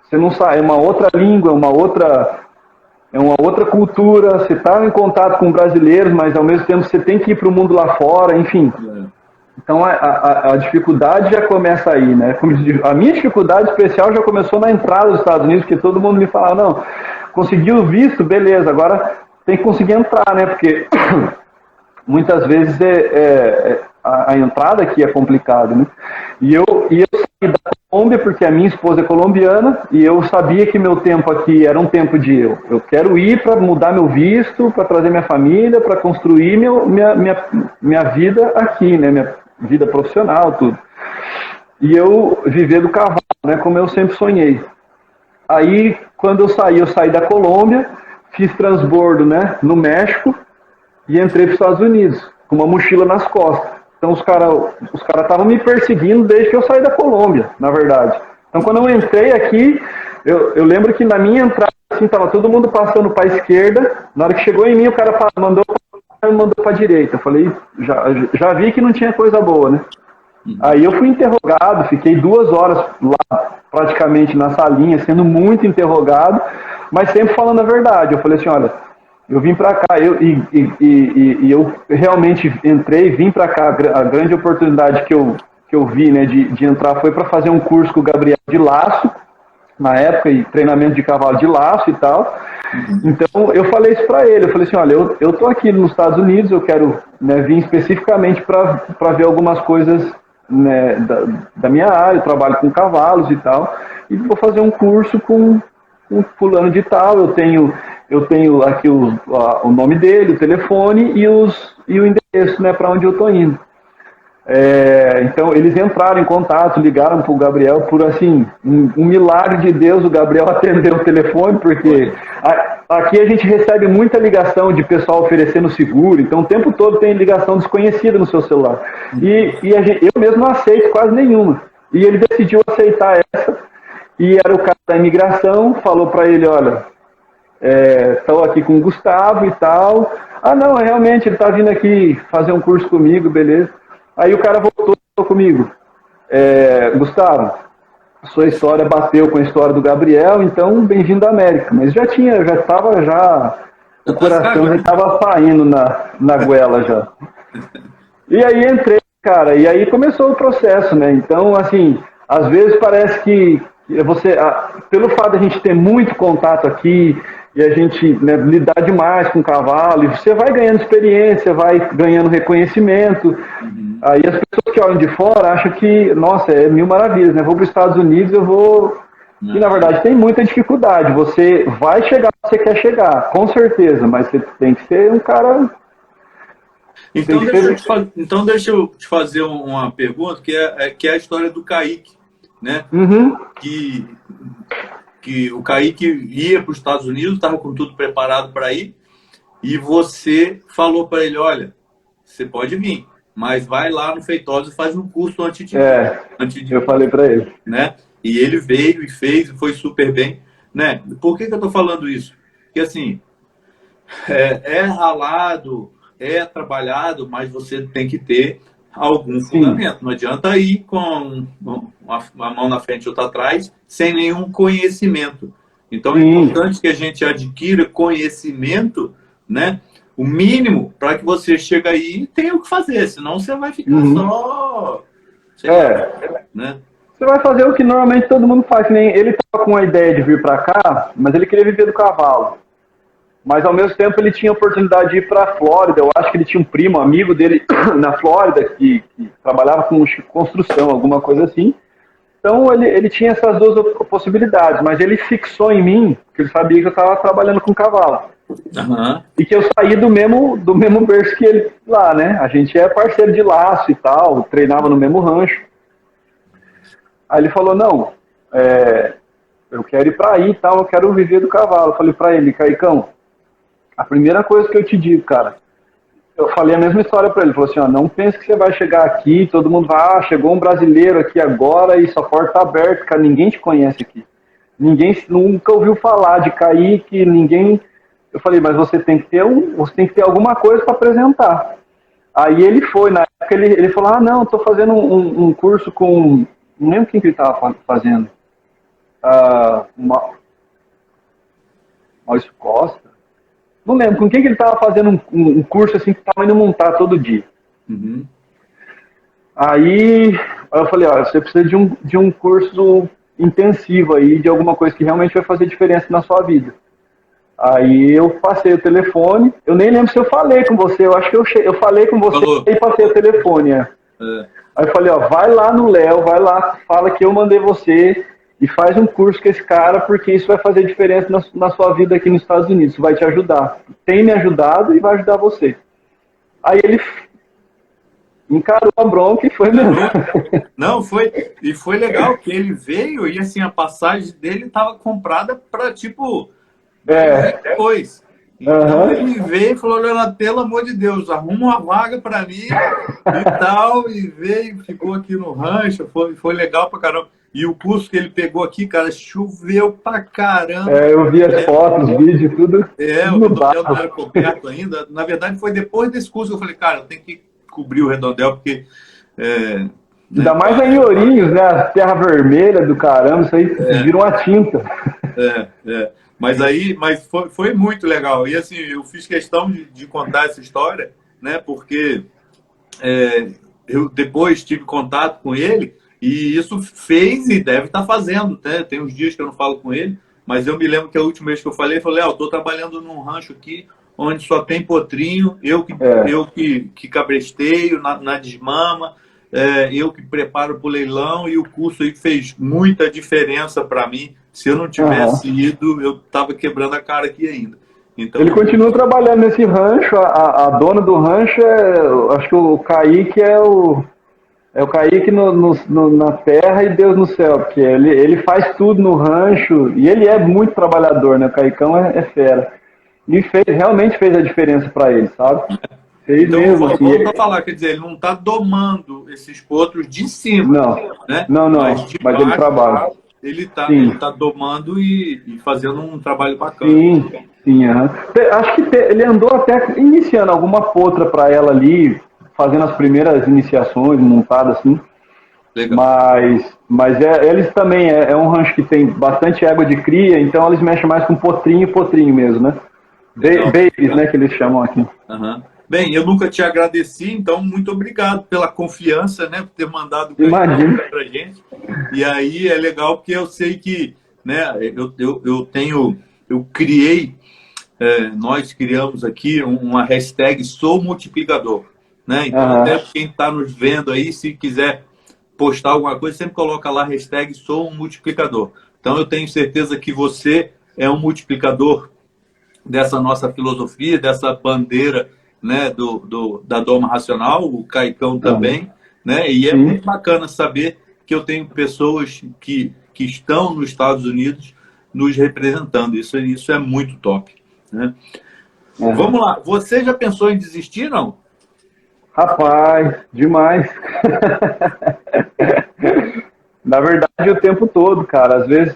você não sabe, é uma outra língua, é uma outra cultura, você está em contato com brasileiros, mas ao mesmo tempo você tem que ir para o mundo lá fora, enfim. Então a dificuldade já começa aí, né? A minha dificuldade especial já começou na entrada dos Estados Unidos, porque todo mundo me falava, não, conseguiu o visto, beleza, agora tem que conseguir entrar, né? Porque muitas vezes a entrada aqui é complicada, né? E eu saí da Colômbia porque a minha esposa é colombiana e eu sabia que meu tempo aqui era um tempo de eu quero ir para mudar meu visto, para trazer minha família, para construir minha vida aqui, né? Minha vida profissional, tudo. E eu viver do cavalo, né? Como eu sempre sonhei. Aí, quando eu saí da Colômbia, fiz transbordo, né? No México e entrei para os Estados Unidos com uma mochila nas costas. Então os caras estavam me perseguindo desde que eu saí da Colômbia, na verdade. Então quando eu entrei aqui, eu lembro que na minha entrada, assim, tava todo mundo passando para a esquerda. Na hora que chegou em mim, o cara mandou para a direita. Eu falei, já vi que não tinha coisa boa, né? Aí eu fui interrogado, fiquei 2 horas lá, praticamente na salinha, sendo muito interrogado, mas sempre falando a verdade. Eu falei assim, olha, eu vim para cá, eu realmente entrei, vim para cá. A grande oportunidade que eu vi, né, de entrar foi para fazer um curso com o Gabriel de laço, na época, e treinamento de cavalo de laço e tal. Então eu falei isso para ele, eu falei assim, olha, eu tô aqui nos Estados Unidos, eu quero, né, vir especificamente para ver algumas coisas, né, da minha área, eu trabalho com cavalos e tal, e vou fazer um curso com um fulano de tal, eu tenho aqui o nome dele, o telefone e o endereço, né, para onde eu estou indo. Então eles entraram em contato, ligaram para o Gabriel, por assim, um milagre de Deus, o Gabriel atendeu o telefone, porque aqui a gente recebe muita ligação de pessoal oferecendo seguro, então o tempo todo tem ligação desconhecida no seu celular. Eu mesmo não aceito quase nenhuma. E ele decidiu aceitar essa, e era o cara da imigração, falou para ele, olha, estou aqui com o Gustavo e tal. Ah, não, realmente, ele está vindo aqui fazer um curso comigo, beleza. Aí o cara voltou comigo. Gustavo, sua história bateu com a história do Gabriel, então bem-vindo à América. Mas o coração já estava saindo na goela já. E aí entrei, cara, e aí começou o processo, né? Então, assim, às vezes parece que você, pelo fato de a gente ter muito contato aqui e a gente, né, lidar demais com o cavalo, e você vai ganhando experiência, vai ganhando reconhecimento. Aí as pessoas que olham de fora acham que, nossa, é mil maravilhas, né? Vou para os Estados Unidos, eu vou. E na verdade tem muita dificuldade. Você vai chegar onde você quer chegar, com certeza, mas você tem que ser um cara. Então deixa eu te fazer uma pergunta, que é a história do Kaique, né? Que o Kaique ia para os Estados Unidos, estava com tudo preparado para ir, e você falou para ele, olha, você pode vir, mas vai lá no Feitosa e faz um curso antes de eu falei para ele. Né? E ele veio e fez, e foi super bem. Né? Por que eu estou falando isso? Porque assim, é ralado, é trabalhado, mas você tem que ter algum fundamento. Não adianta ir com a mão na frente e outra atrás, sem nenhum conhecimento. Então é importante que a gente adquira conhecimento, né? O mínimo para que você chegue aí e tenha o que fazer, senão você vai ficar só... né? Você vai fazer o que normalmente todo mundo faz. Nem ele estava com a ideia de vir para cá, mas ele queria viver do cavalo. Mas ao mesmo tempo ele tinha a oportunidade de ir para a Flórida. Eu acho que ele tinha um primo, amigo dele na Flórida, que trabalhava com construção, alguma coisa assim. Então ele tinha essas duas possibilidades, mas ele fixou em mim, porque ele sabia que eu estava trabalhando com cavalo. E que eu saí do mesmo berço que ele lá, né? A gente é parceiro de laço e tal, treinava no mesmo rancho. Aí ele falou, não, eu quero ir para aí e tal, eu quero viver do cavalo. Eu falei para ele, Caicão, a primeira coisa que eu te digo, cara, eu falei a mesma história para ele, falou assim, ó, não pense que você vai chegar aqui, todo mundo vai, chegou um brasileiro aqui agora e sua porta tá aberta, cara, ninguém te conhece aqui. Ninguém nunca ouviu falar de Kaique, ninguém... Eu falei, mas você tem que ter alguma coisa para apresentar. Aí ele foi, na época ele falou, não, tô fazendo um curso com... Não lembro quem que ele estava fazendo. Maurício Costa. Não lembro com quem que ele estava fazendo um curso assim que estava indo montar todo dia. Aí eu falei, olha, você precisa de um curso intensivo aí, de alguma coisa que realmente vai fazer diferença na sua vida. Aí eu passei o telefone, eu nem lembro se eu falei com você, eu acho que eu falei com você e passei o telefone. Aí eu falei, ó, vai lá no Léo, vai lá, fala que eu mandei você e faz um curso com esse cara, porque isso vai fazer diferença na sua vida aqui nos Estados Unidos, isso vai te ajudar. Tem me ajudado e vai ajudar você. Aí ele encarou a bronca e foi mesmo. Não, foi legal que ele veio e assim, a passagem dele estava comprada para tipo depois. Então ele veio e falou, Leonardo, pelo amor de Deus, arruma uma vaga para mim e tal, e veio, ficou aqui no rancho, foi legal pra caramba. E o curso que ele pegou aqui, cara, choveu pra caramba. Eu vi as fotos, vídeos, tudo. O redondel não era coberto ainda. Na verdade, foi depois desse curso que eu falei, cara, eu tenho que cobrir o redondel, porque... Ainda mais em Ourinhos, né? A terra vermelha do caramba, isso aí vira uma tinta. Mas foi muito legal. E assim, eu fiz questão de contar essa história, né? Porque eu depois tive contato com ele e isso fez e deve estar fazendo, né? Tem uns dias que eu não falo com ele, mas eu me lembro que a última vez que eu falei, eu estou trabalhando num rancho aqui onde só tem potrinho, eu que cabresteio na desmama, eu que preparo para o leilão, e o curso aí fez muita diferença para mim. Se eu não tivesse ido, eu estava quebrando a cara aqui ainda. Então, ele continua trabalhando nesse rancho, a dona do rancho acho que o Kaique é o Kaique na terra e Deus no céu, porque ele faz tudo no rancho, e ele é muito trabalhador, né? O Caicão é fera. E realmente fez a diferença para ele, sabe? Então, mesmo, vamos falar, quer dizer, ele não está domando esses potros de cima. Não, mas ele trabalha. Ele está domando e fazendo um trabalho bacana. Sim. Acho que ele andou até iniciando alguma potra para ela ali, fazendo as primeiras iniciações, montadas assim. Legal. Mas eles também, é um rancho que tem bastante égua de cria, então eles mexem mais com potrinho mesmo, né? Babies, né, que eles chamam aqui. Bem, eu nunca te agradeci, então muito obrigado pela confiança, né, por ter mandado para a gente. E aí é legal porque eu sei que, né, eu criei, nós criamos aqui uma hashtag Sou Multiplicador, né? Então até quem está nos vendo aí, se quiser postar alguma coisa, sempre coloca lá hashtag Sou um Multiplicador. Então eu tenho certeza que você é um multiplicador dessa nossa filosofia, dessa bandeira, né, da Doma Racional, o Caicão também, né? E é muito bacana saber que eu tenho pessoas que estão nos Estados Unidos nos representando. Isso é muito top, né? Vamos lá. Você já pensou em desistir, não? Rapaz, demais. Na verdade, o tempo todo, cara. Às vezes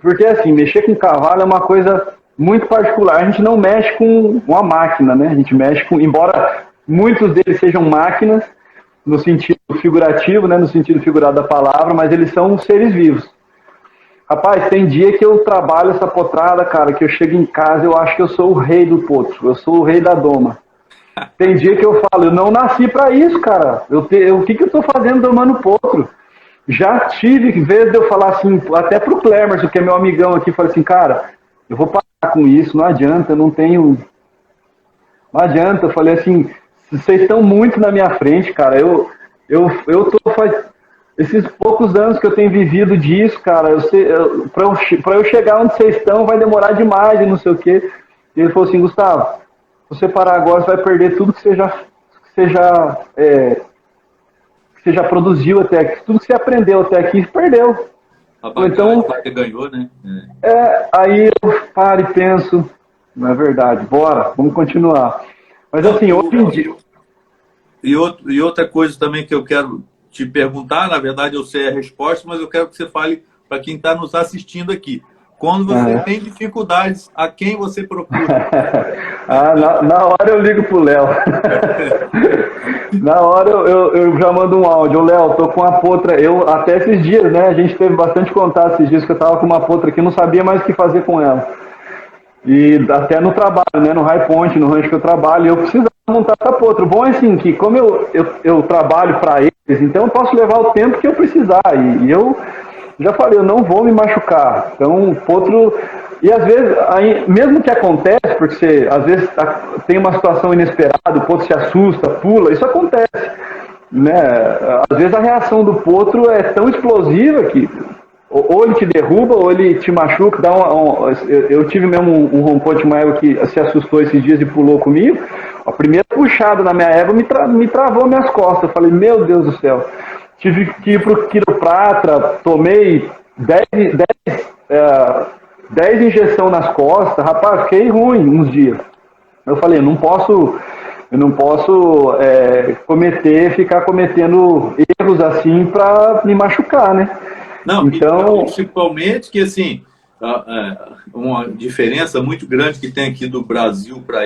porque assim, mexer com cavalo é uma coisa muito particular. A gente não mexe com uma máquina, né? A gente mexe com, embora muitos deles sejam máquinas, no sentido figurativo, né? No sentido figurado da palavra, mas eles são seres vivos. Rapaz, tem dia que eu trabalho essa potrada, cara, que eu chego em casa, eu acho que eu sou o rei do potro, eu sou o rei da doma. Tem dia que eu falo, eu não nasci pra isso, cara. O que eu tô fazendo domando potro? Já tive vez de eu falar assim, até pro Clemerson, que é meu amigão aqui, falei assim, cara, eu vou parar com isso, não adianta, não adianta. Eu falei assim, vocês estão muito na minha frente, cara. Eu tô faz esses poucos anos que eu tenho vivido disso, cara. Para eu chegar onde vocês estão vai demorar demais e não sei o quê. E ele falou assim, Gustavo, se você parar agora, você vai perder tudo que você já produziu até aqui, tudo que você aprendeu até aqui, perdeu. Então você ganhou, né? Aí eu paro e penso, não é verdade, bora, vamos continuar. Mas assim, hoje em dia... E outra coisa também que eu quero te perguntar, na verdade eu sei a resposta, mas eu quero que você fale para quem está nos assistindo aqui. Quando você tem dificuldades, a quem você procura? Na hora eu ligo pro Léo. Na hora eu já mando um áudio. Ô, Léo, tô com uma potra. Até esses dias, né? A gente teve bastante contato esses dias que eu tava com uma potra aqui, não sabia mais o que fazer com ela. E até no trabalho, né? No High Point, no rancho que eu trabalho, eu precisava montar essa potra. O bom é assim, que como eu trabalho para eles, então eu posso levar o tempo que eu precisar. E eu já falei, eu não vou me machucar. Então, o potro... E às vezes, mesmo que acontece, porque você, às vezes tem uma situação inesperada, o potro se assusta, pula, isso acontece. Né? Às vezes a reação do potro é tão explosiva que ou ele te derruba ou ele te machuca. Eu tive mesmo um rompote, uma égua que se assustou esses dias e pulou comigo. A primeira puxada na minha égua me travou minhas costas. Eu falei, meu Deus do céu. Tive que ir para o quiropratra, tomei 10 injeções nas costas. Rapaz, fiquei ruim uns dias. Eu falei, eu não posso ficar cometendo erros assim para me machucar, né? Não, então, principalmente que assim, uma diferença muito grande que tem aqui do Brasil para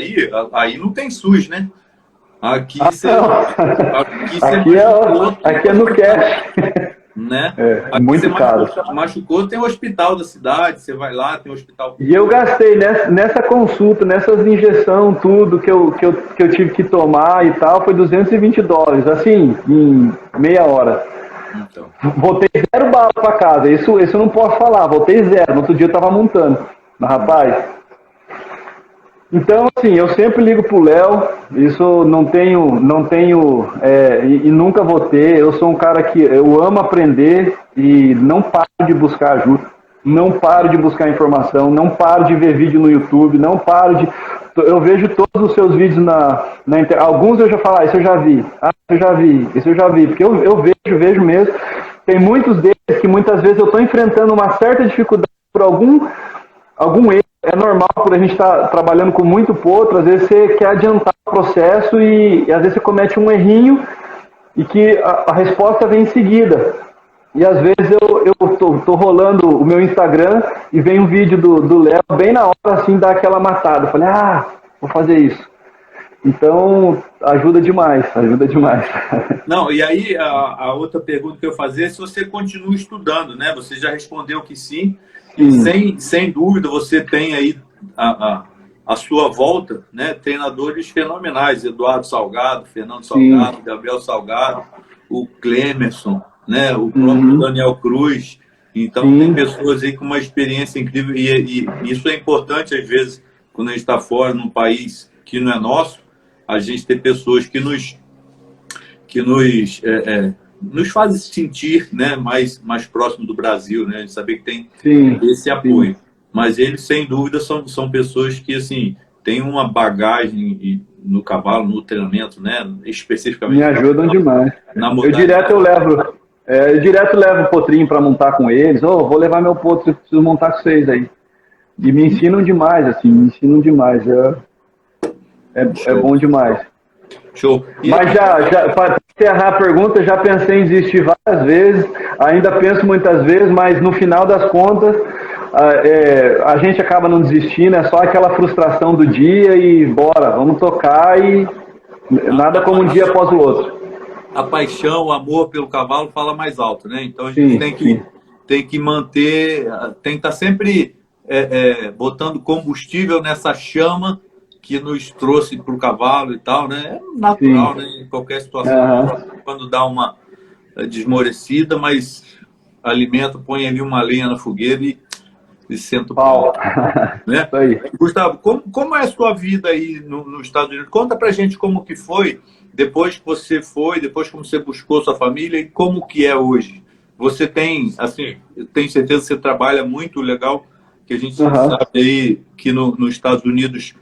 aí não tem SUS, né? Aqui aqui é no cash. Né? É muito caro. Machucou, tem o hospital da cidade, você vai lá, tem o hospital. E eu gastei nessa consulta, nessas injeções, tudo que eu tive que tomar e tal, foi $220, assim, em meia hora. Então. Voltei 0 bala para casa, isso eu não posso falar, voltei 0, no outro dia eu tava montando. Mas, rapaz, então assim, eu sempre ligo pro Léo, isso não tenho e nunca vou ter. Eu sou um cara que eu amo aprender e não paro de buscar ajuda, não paro de buscar informação, não paro de ver vídeo no YouTube, não paro de... Eu vejo todos os seus vídeos na internet. Alguns eu já falo, isso eu já vi. Isso eu já vi. Porque eu vejo mesmo. Tem muitos deles que muitas vezes eu estou enfrentando uma certa dificuldade por algum erro. É normal por a gente estar trabalhando com muito potro. Às vezes você quer adiantar o processo e às vezes você comete um errinho e que a resposta vem em seguida. E às vezes eu tô rolando o meu Instagram e vem um vídeo do Léo bem na hora, assim, dá aquela matada. Eu falei, vou fazer isso. Então, ajuda demais. Não, e aí a outra pergunta que eu fazer é se você continua estudando, né? Você já respondeu que sim. E sem dúvida você tem aí à sua volta, né, treinadores fenomenais, Eduardo Salgado, Fernando Salgado, Gabriel Salgado, o Clemerson, né, o próprio Daniel Cruz. Então, tem pessoas aí com uma experiência incrível e isso é importante, às vezes, quando a gente está fora, num país que não é nosso, a gente ter pessoas que nos fazem sentir, né, mais próximo do Brasil, né, de saber que tem esse apoio. Mas eles, sem dúvida, são pessoas que, assim, têm uma bagagem no cavalo, no treinamento, né, especificamente. Me ajudam demais. Eu direto levo o potrinho para montar com eles. Vou levar meu potro, preciso montar com vocês aí. E me ensinam demais, assim, É bom demais. Show. Mas para encerrar a pergunta, já pensei em desistir várias vezes, ainda penso muitas vezes, mas no final das contas, a gente acaba não desistindo, é só aquela frustração do dia e bora, vamos tocar e nada como um dia após o outro. A paixão, o amor pelo cavalo fala mais alto, né? Então a gente tem que manter, tem que estar sempre botando combustível nessa chama que nos trouxe para o cavalo e tal, né? É natural, né? Em qualquer situação, quando dá uma desmorecida, mas alimento, põe ali uma lenha na fogueira e senta o pau. Né? Gustavo, como é a sua vida aí nos Estados Unidos? Conta pra gente como que foi, depois que você foi, depois como você buscou sua família e como que é hoje. Você tem, assim, eu tenho certeza que você trabalha muito legal, que a gente sabe aí que nos Estados Unidos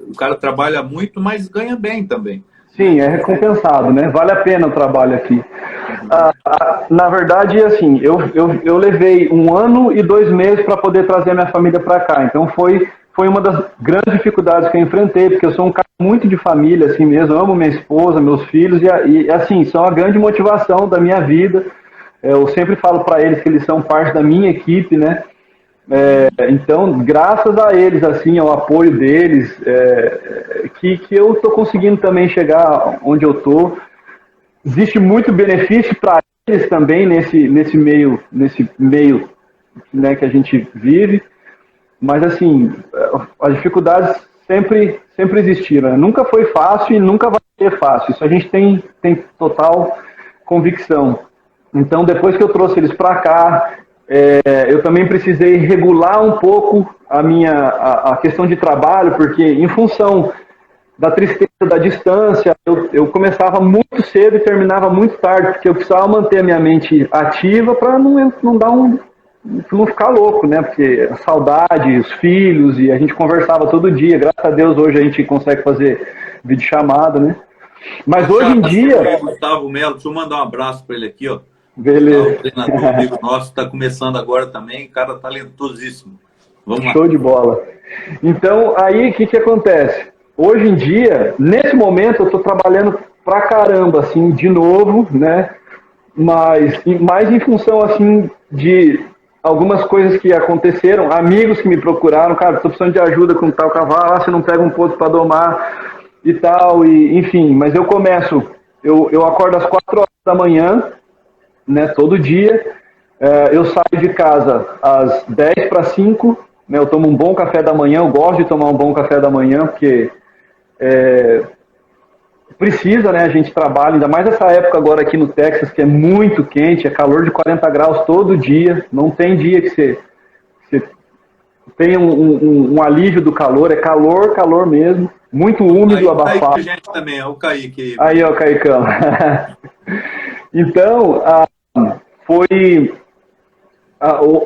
o cara trabalha muito, mas ganha bem também. Sim, é recompensado, né? Vale a pena o trabalho aqui. Na verdade, assim, eu levei 1 ano e 2 meses para poder trazer a minha família para cá. Então foi uma das grandes dificuldades que eu enfrentei, porque eu sou um cara muito de família, assim mesmo, amo minha esposa, meus filhos, e assim, são a grande motivação da minha vida. Eu sempre falo para eles que eles são parte da minha equipe, né? Então, graças a eles, assim, ao apoio deles, que eu estou conseguindo também chegar onde eu estou. Existe muito benefício para eles também nesse meio, né, que a gente vive, mas assim, as dificuldades sempre existiram, né? Nunca foi fácil e nunca vai ser fácil, isso a gente tem total convicção. Então, depois que eu trouxe eles para cá, eu também precisei regular um pouco a questão de trabalho, porque em função da tristeza, da distância, eu começava muito cedo e terminava muito tarde, porque eu precisava manter a minha mente ativa para não ficar louco, né? Porque a saudade, os filhos, e a gente conversava todo dia. Graças a Deus hoje a gente consegue fazer videochamada, né? Mas hoje em dia... Gustavo Melo, deixa eu mandar um abraço para ele aqui, ó. Beleza. O treinador amigo nosso está começando agora também, cara talentosíssimo. Vamos lá. Show de bola. Então, aí o que acontece? Hoje em dia, nesse momento, eu estou trabalhando pra caramba, assim, de novo, né? Mas mais em função, assim, de algumas coisas que aconteceram, amigos que me procuraram, cara, estou precisando de ajuda com tal cavalo, você não pega um ponto para domar e tal, e enfim. Mas eu acordo às 4 horas da manhã, né, todo dia, eu saio de casa às 10 para 5, né, eu tomo um bom café da manhã, eu gosto de tomar um bom café da manhã, porque precisa, né, a gente trabalha, ainda mais essa época agora aqui no Texas, que é muito quente, é calor de 40 graus todo dia, não tem dia que você tem um alívio do calor, é calor mesmo, muito úmido, abafado. Aí, gente também, é o Kaique. Aí, ó, Caicão. Então,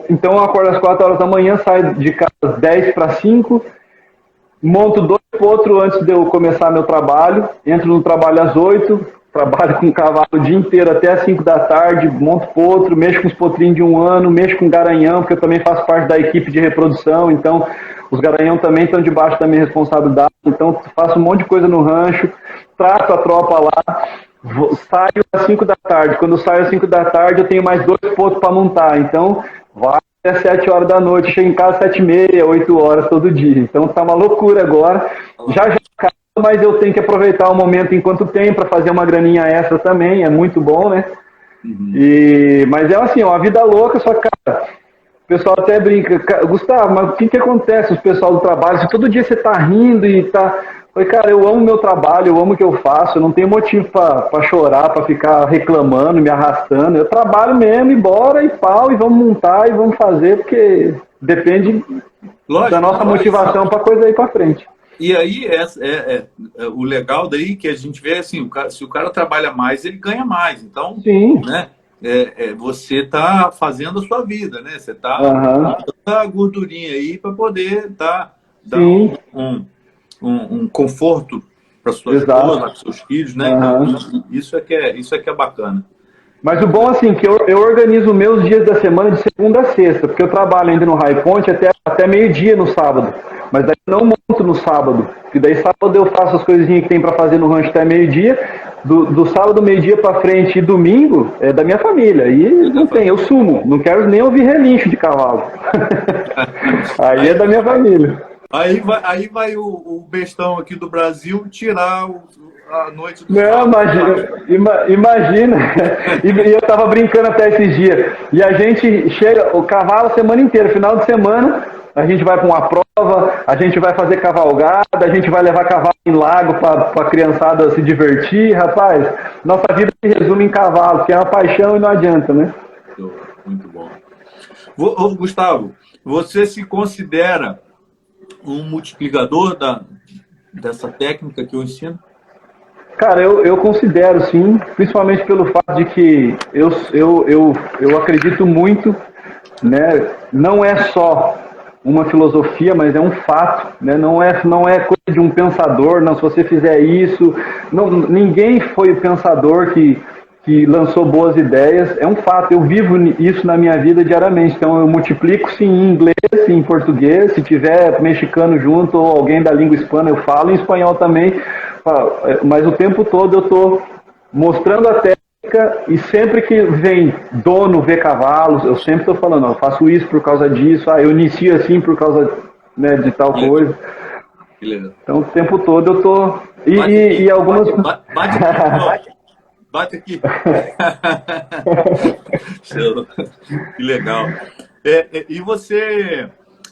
então eu acordo às 4 horas da manhã, saio de casa às 10 para 5, monto 2 potros antes de eu começar meu trabalho, entro no trabalho às 8, trabalho com o cavalo o dia inteiro até às 5 da tarde, monto potro, mexo com os potrinhos de 1 ano, mexo com garanhão, porque eu também faço parte da equipe de reprodução, então os garanhão também estão debaixo da minha responsabilidade, então faço um monte de coisa no rancho, trato a tropa lá, saio às 5 da tarde. Quando eu saio às 5 da tarde, eu tenho mais 2 potros para montar. Então, vai até 7 horas da noite. Chego em casa às 7h30, 8 horas todo dia. Então, tá uma loucura agora. Já acaba, mas eu tenho que aproveitar o momento enquanto tem para fazer uma graninha extra também. É muito bom, né? Mas é assim, uma vida louca, só que, cara, pessoal até brinca, Gustavo, mas o que acontece, os pessoal do trabalho, se todo dia você tá rindo e tá... Falei, cara, eu amo meu trabalho, eu amo o que eu faço, eu não tenho motivo para chorar, para ficar reclamando, me arrastando. Eu trabalho mesmo, e bora, e pau, e vamos montar, e vamos fazer, porque depende da nossa motivação para a coisa ir para frente. E aí, o legal daí que a gente vê, assim, se o cara trabalha mais, ele ganha mais. Então, sim, né, você está fazendo a sua vida, né? Você está dando a gordurinha aí para poder dar um conforto para sua esposa, para seus filhos, né? Então, isso é que é bacana. Mas o bom, assim, que eu organizo meus dias da semana de segunda a sexta, porque eu trabalho ainda no High Point até meio-dia no sábado. Mas daí eu não monto no sábado, porque daí sábado eu faço as coisinhas que tem para fazer no rancho até meio-dia. Do sábado, meio-dia para frente e domingo é da minha família. E não tem, eu sumo, não quero nem ouvir relincho de cavalo. Aí é da minha família. Aí vai o bestão aqui do Brasil tirar a noite do Não, imagina. E eu tava brincando até esses dias. E a gente chega, o cavalo a semana inteira, final de semana, a gente vai para uma prova, a gente vai fazer cavalgada, a gente vai levar cavalo em lago para a criançada se divertir. Rapaz, nossa vida se resume em cavalo, que é uma paixão e não adianta, né? Muito bom. Gustavo, você se considera um multiplicador dessa técnica que eu ensino? Cara, eu considero sim, principalmente pelo fato de que eu acredito muito, né? Não é só uma filosofia, mas é um fato, né? Não é coisa de um pensador, não, se você fizer isso, ninguém foi o pensador que lançou boas ideias, é um fato, eu vivo isso na minha vida diariamente, então eu multiplico sim em inglês, sim em português, se tiver mexicano junto ou alguém da língua hispana eu falo em espanhol também, mas o tempo todo eu estou mostrando a técnica e sempre que vem dono ver cavalos, eu sempre estou falando, eu faço isso por causa disso, eu inicio assim por causa, né, de tal coisa. Então o tempo todo eu estou... E algumas... Bate aqui. Que legal. E você,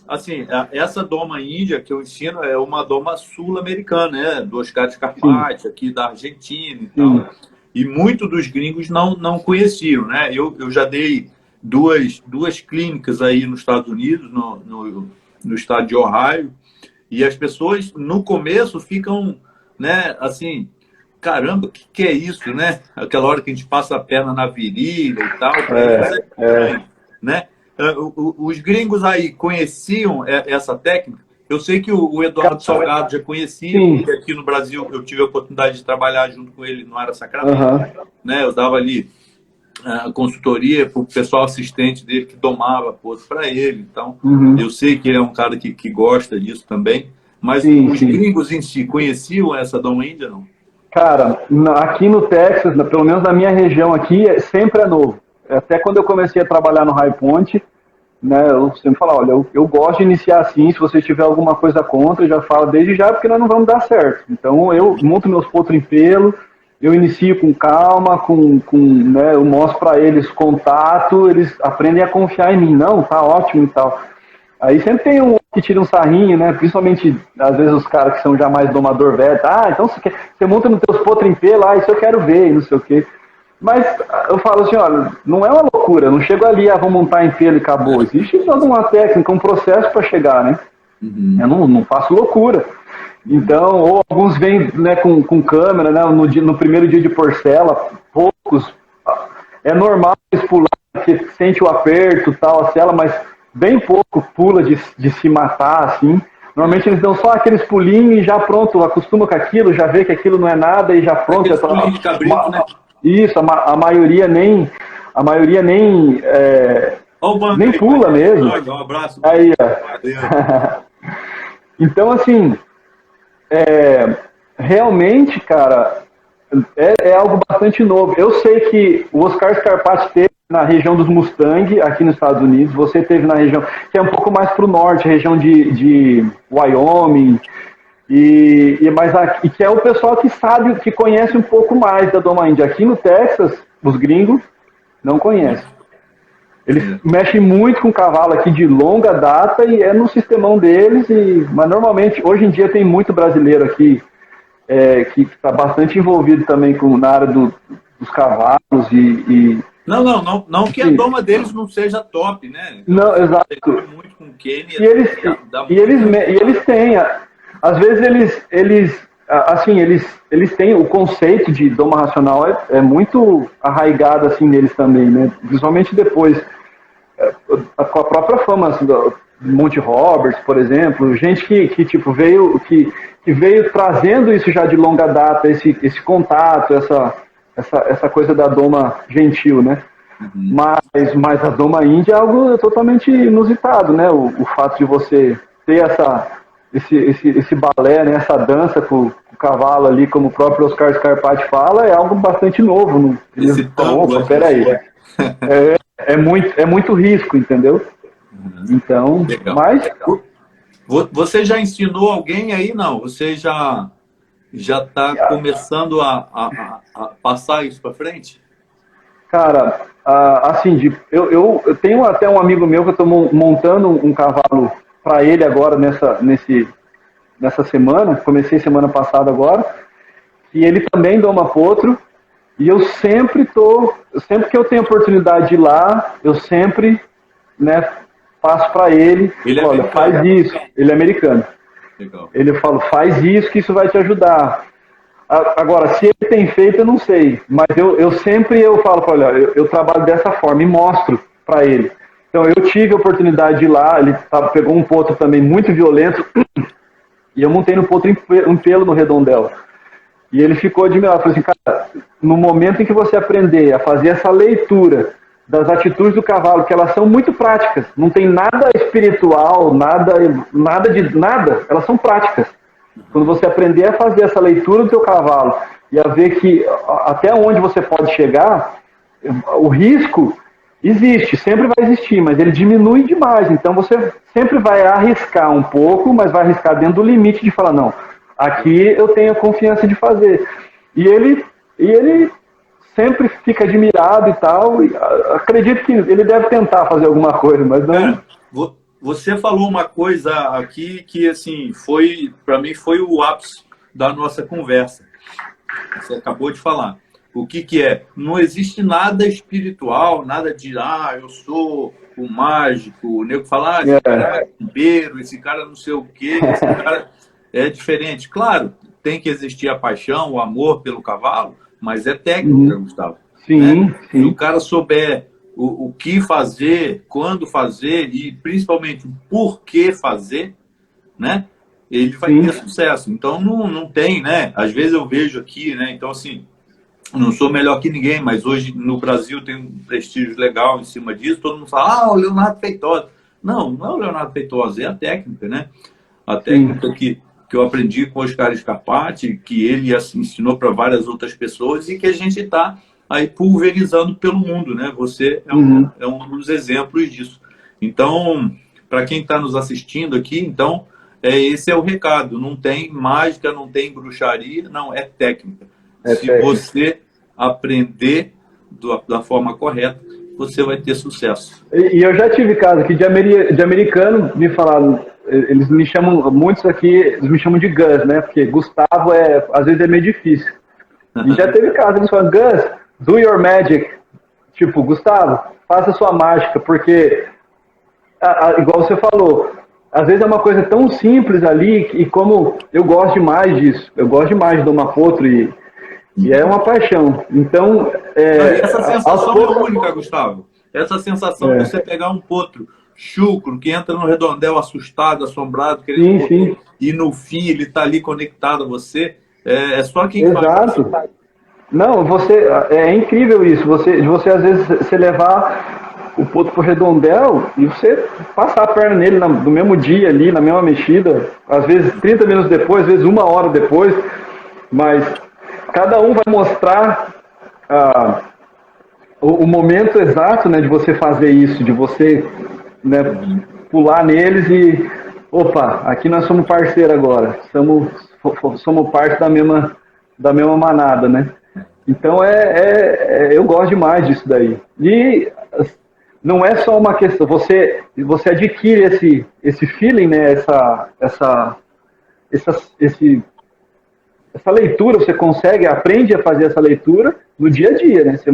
assim, essa doma índia que eu ensino é uma doma sul-americana, né? Do Oscar Scarpati, aqui da Argentina e tal. E muitos dos gringos não conheciam, né? Eu já dei duas clínicas aí nos Estados Unidos, no estado de Ohio, e as pessoas, no começo, ficam, né, assim... Caramba, o que é isso, né? Aquela hora que a gente passa a perna na virilha e tal. Né? Os gringos aí conheciam essa técnica? Eu sei que o Eduardo Salgado já conhecia, porque aqui no Brasil eu tive a oportunidade de trabalhar junto com ele no Ara Sacramento. Né? Eu dava ali a consultoria para o pessoal assistente dele que domava posto para ele. Então, eu sei que ele é um cara que gosta disso também. Mas os gringos em si conheciam essa doma índia, não? Cara, aqui no Texas, pelo menos na minha região aqui, sempre é novo. Até quando eu comecei a trabalhar no High Point, né, eu sempre falo, olha, eu gosto de iniciar assim, se você tiver alguma coisa contra, eu já falo desde já, porque nós não vamos dar certo. Então eu monto meus potros em pelo, eu inicio com calma, né, eu mostro para eles contato, eles aprendem a confiar em mim. Não, tá ótimo e tal. Aí sempre tem um que tira um sarrinho, né? Principalmente, às vezes, os caras que são já mais domador velho. Então você monta nos teus potros em pelo, isso eu quero ver, e não sei o quê. Mas eu falo assim, olha, não é uma loucura, não chego ali, vou montar em pelo e acabou. Existe toda uma técnica, um processo para chegar, né? Eu não faço loucura. Então, ou alguns vêm, né, com câmera, né? No primeiro dia de porcela, poucos. É normal eles pular, porque sente o aperto, tal, a cela, mas... bem pouco pula de se matar, assim. Normalmente eles dão só aqueles pulinhos e já pronto, acostuma com aquilo, já vê que aquilo não é nada e já pronto. De cabrito, né? Isso, a maioria nem nem pula mesmo. Um abraço. Aí, ó. Então, assim, realmente, cara, é algo bastante novo. Eu sei que o Oscar Scarpati teve na região dos Mustang, aqui nos Estados Unidos, você teve na região, que é um pouco mais para o norte, região de Wyoming, e que é o pessoal que sabe, que conhece um pouco mais da doma índia. Aqui no Texas, os gringos não conhecem. Eles mexem muito com cavalo aqui de longa data e é no sistemão deles, mas normalmente, hoje em dia tem muito brasileiro aqui que está bastante envolvido também na área dos cavalos Não que a doma deles não seja top, né? Não, exato. Muito com Quênia, e eles têm, às vezes eles têm o conceito de doma racional é muito arraigado assim neles também, né? Principalmente depois com a própria fama assim, do Monty Roberts, por exemplo, gente que tipo veio trazendo isso já de longa data, esse contato, essa coisa da doma gentil, né? Uhum. Mas a doma índia é algo totalmente inusitado, né? O fato de você ter esse balé, né? Essa dança com o cavalo ali, como o próprio Oscar Scarpati fala, é algo bastante novo. Eles falam, opa, peraí. É muito risco, entendeu? Uhum. Então, legal. Mas... Você já ensinou alguém aí? Não, você já está começando a passar isso para frente? Cara, assim, eu tenho até um amigo meu que eu estou montando um cavalo para ele agora nessa semana, comecei semana passada agora, e ele também doma potro, e eu sempre que eu tenho oportunidade de ir lá, eu sempre, né, passo para ele, olha, faz isso, ele é americano. Legal. Ele fala, faz isso que isso vai te ajudar. Agora, se ele tem feito, eu não sei. Mas eu sempre falo, olha, eu trabalho dessa forma e mostro para ele. Então, eu tive a oportunidade de ir lá, ele pegou um potro também muito violento, e eu montei no potro um pelo no redondel. E ele ficou admirado, falou assim, cara, no momento em que você aprender a fazer essa leitura das atitudes do cavalo, que elas são muito práticas, não tem nada espiritual, nada, elas são práticas. Quando você aprender a fazer essa leitura do teu cavalo e a ver que até onde você pode chegar, o risco existe, sempre vai existir, mas ele diminui demais. Então você sempre vai arriscar um pouco, mas vai arriscar dentro do limite de falar, não, aqui eu tenho a confiança de fazer. E ele sempre fica admirado e tal. E acredito que ele deve tentar fazer alguma coisa, mas não... Você falou uma coisa aqui que, assim, para mim foi o ápice da nossa conversa. Você acabou de falar. O que é? Não existe nada espiritual, nada de, eu sou o mágico. O nego fala, esse cara é macumbeiro, esse cara não sei o quê, esse cara é diferente. Claro, tem que existir a paixão, o amor pelo cavalo, mas é técnica, Gustavo. Sim, né? sim. Se o cara souber o que fazer, quando fazer e principalmente o porquê fazer, né? Ele vai ter sucesso. Então não tem, né? Às vezes eu vejo aqui, né? Então assim, não sou melhor que ninguém, mas hoje no Brasil tem um prestígio legal em cima disso. Todo mundo fala, o Leonardo Feitosa. Não é o Leonardo Feitosa, é a técnica, né? A técnica que eu aprendi com o Oscar Scarpati, que ele ensinou para várias outras pessoas e que a gente está aí pulverizando pelo mundo, né? Você é um dos exemplos disso. Então, para quem está nos assistindo aqui, então, esse é o recado. Não tem mágica, não tem bruxaria, não, é técnica. Você aprender da forma correta, você vai ter sucesso. E eu já tive caso aqui de americano me falaram, eles me chamam, muitos aqui, eles me chamam de Gus, né? Porque Gustavo às vezes é meio difícil. E já teve caso, eles falam, Gus, do your magic. Tipo, Gustavo, faça sua mágica, porque, igual você falou, às vezes é uma coisa tão simples ali, e como eu gosto demais disso, eu gosto demais de domar potro e é uma paixão. Então, essa sensação é única, Gustavo. Essa sensação de você pegar um potro chucro, que entra no redondel assustado, assombrado, querendo e no fim ele está ali conectado a você, é só quem faz. Exato. Não, é incrível isso. Você às vezes você levar o potro pro redondel e você passar a perna nele no mesmo dia ali, na mesma mexida, às vezes 30 minutos depois, às vezes 1 hora depois, mas cada um vai mostrar o momento exato, né, de você fazer isso, de você, né, pular neles e opa, aqui nós somos parceiros agora, somos parte da mesma manada, né? Então eu gosto demais disso daí. E não é só uma questão, você adquire esse feeling, né, essa leitura, você aprende a fazer essa leitura no dia a dia, né? Você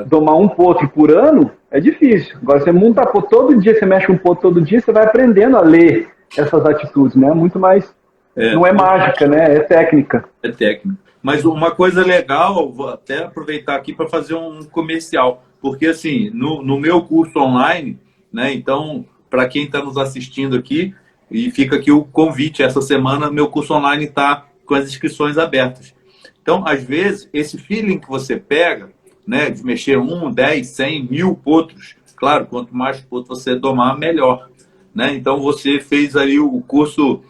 domar um potro por ano é difícil. Agora, você monta potro todo dia, você mexe um potro todo dia, você vai aprendendo a ler essas atitudes, né? Muito mais, não é mágica, né? É técnica. É técnica. Mas uma coisa legal, vou até aproveitar aqui para fazer um comercial, porque assim, no meu curso online, né? Então, para quem está nos assistindo aqui, e fica aqui o convite, essa semana meu curso online está com as inscrições abertas. Então, às vezes, esse feeling que você pega, né, de mexer 1, 10, 100, 1000 potros, claro, quanto mais potros você domar, melhor. Né? Então, você fez aí o curso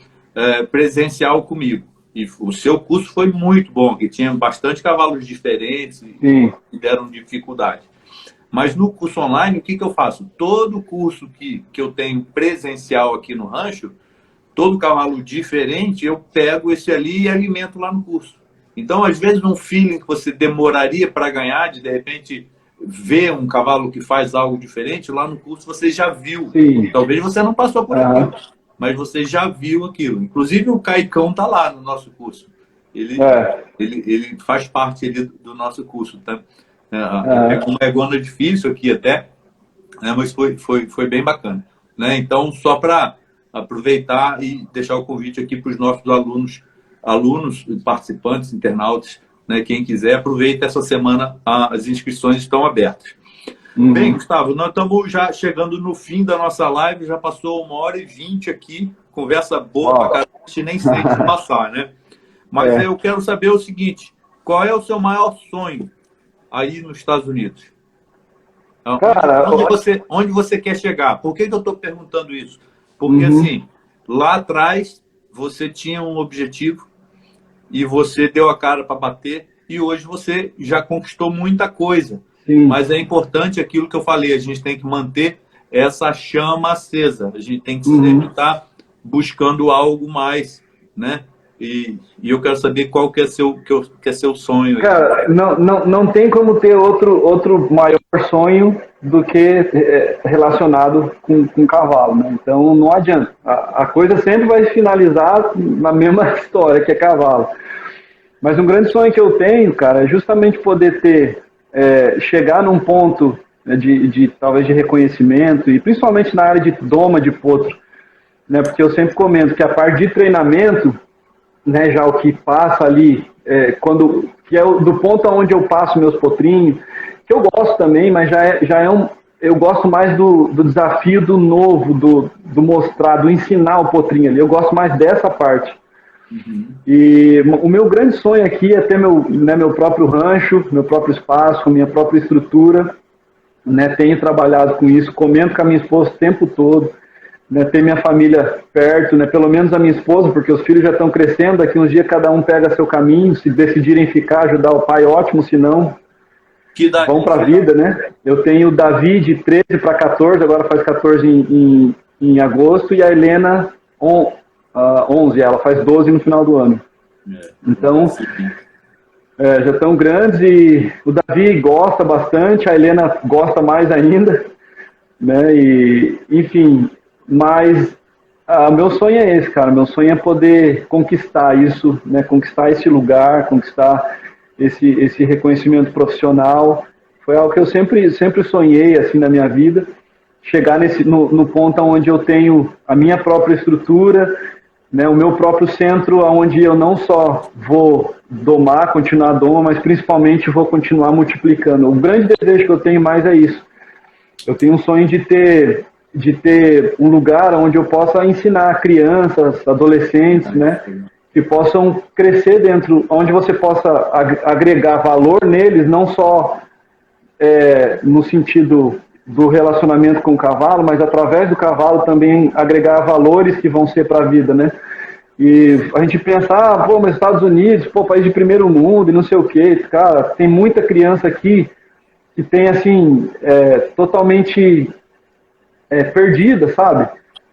presencial comigo. E o seu curso foi muito bom, que tinha bastante cavalos diferentes e deram dificuldade. Mas no curso online, o que eu faço? Todo curso que eu tenho presencial aqui no rancho, todo cavalo diferente, eu pego esse ali e alimento lá no curso. Então, às vezes, um feeling que você demoraria para ganhar, de repente ver um cavalo que faz algo diferente, lá no curso você já viu. Sim. Talvez você não passou por aquilo, mas você já viu aquilo. Inclusive, o Caicão está lá no nosso curso. Ele faz parte do nosso curso. Tá? É uma egona difícil aqui até, né? Mas foi bem bacana. Né? Então, só para aproveitar e deixar o convite aqui para os nossos alunos, participantes, internautas, né? Quem quiser, aproveita essa semana, as inscrições estão abertas. Bem, Gustavo, nós estamos já chegando no fim da nossa live, já passou 1h20 aqui, conversa boa pra caramba, a gente nem sente passar, né? Mas eu quero saber o seguinte, qual é o seu maior sonho aí nos Estados Unidos? Cara, onde você quer chegar? Por que eu estou perguntando isso? Porque, assim, lá atrás você tinha um objetivo e você deu a cara para bater e hoje você já conquistou muita coisa. Sim. Mas é importante aquilo que eu falei, a gente tem que manter essa chama acesa. A gente tem que sempre estar buscando algo mais, né? E eu quero saber qual que é seu sonho. Cara, não tem como ter outro maior sonho do que relacionado com cavalo, né? Então não adianta. A coisa sempre vai finalizar na mesma história, que é cavalo. Mas um grande sonho que eu tenho, cara, é justamente poder chegar num ponto, né, talvez de reconhecimento, e principalmente na área de doma de potro, né? Porque eu sempre comento que a parte de treinamento, né, já o que passa ali, que é do ponto onde eu passo meus potrinhos, que eu gosto também, mas eu gosto mais do desafio do novo, do mostrar, do ensinar o potrinho ali. Eu gosto mais dessa parte. E o meu grande sonho aqui é ter meu próprio rancho, meu próprio espaço, minha própria estrutura, né? Tenho trabalhado com isso, comento com a minha esposa o tempo todo, né? Ter minha família perto, né? Pelo menos a minha esposa, porque os filhos já estão crescendo, daqui uns dias cada um pega seu caminho, se decidirem ficar, ajudar o pai, ótimo, se não, vão para a vida, né? Eu tenho o Davi de 13 para 14, agora faz 14 em agosto, e a Helena 11, ela faz 12 no final do ano. Então, já estão grandes, e o Davi gosta bastante, a Helena gosta mais ainda, né? E, enfim, mas meu sonho é esse, cara. Meu sonho é poder conquistar isso, né? Conquistar esse lugar, conquistar esse reconhecimento profissional. Foi algo que eu sempre sonhei assim na minha vida, chegar no ponto onde eu tenho a minha própria estrutura, né, o meu próprio centro, onde eu não só vou continuar a doma, mas principalmente vou continuar multiplicando. O grande desejo que eu tenho mais é isso. Eu tenho um sonho de ter um lugar onde eu possa ensinar crianças, adolescentes, né, que possam crescer dentro, onde você possa agregar valor neles, não só no sentido do relacionamento com o cavalo, mas através do cavalo também agregar valores que vão ser para a vida, né? E a gente pensa, mas Estados Unidos, país de primeiro mundo e não sei o quê. Cara, tem muita criança aqui que tem, assim, totalmente perdida, sabe?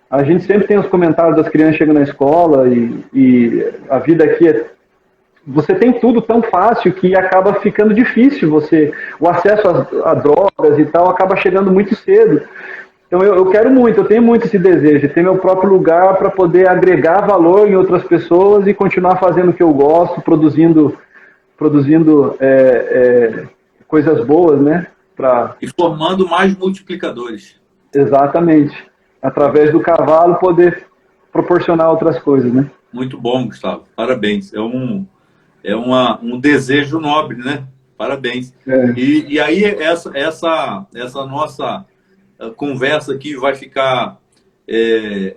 A gente sempre tem os comentários das crianças chegando na escola e a vida aqui você tem tudo tão fácil que acaba ficando difícil o acesso a drogas e tal acaba chegando muito cedo. Então eu quero muito, eu tenho muito esse desejo de ter meu próprio lugar para poder agregar valor em outras pessoas e continuar fazendo o que eu gosto, produzindo coisas boas, né? E formando mais multiplicadores. Exatamente. Através do cavalo poder proporcionar outras coisas, né? Muito bom, Gustavo. Parabéns. É um desejo nobre, né? Parabéns. E aí essa nossa conversa aqui vai ficar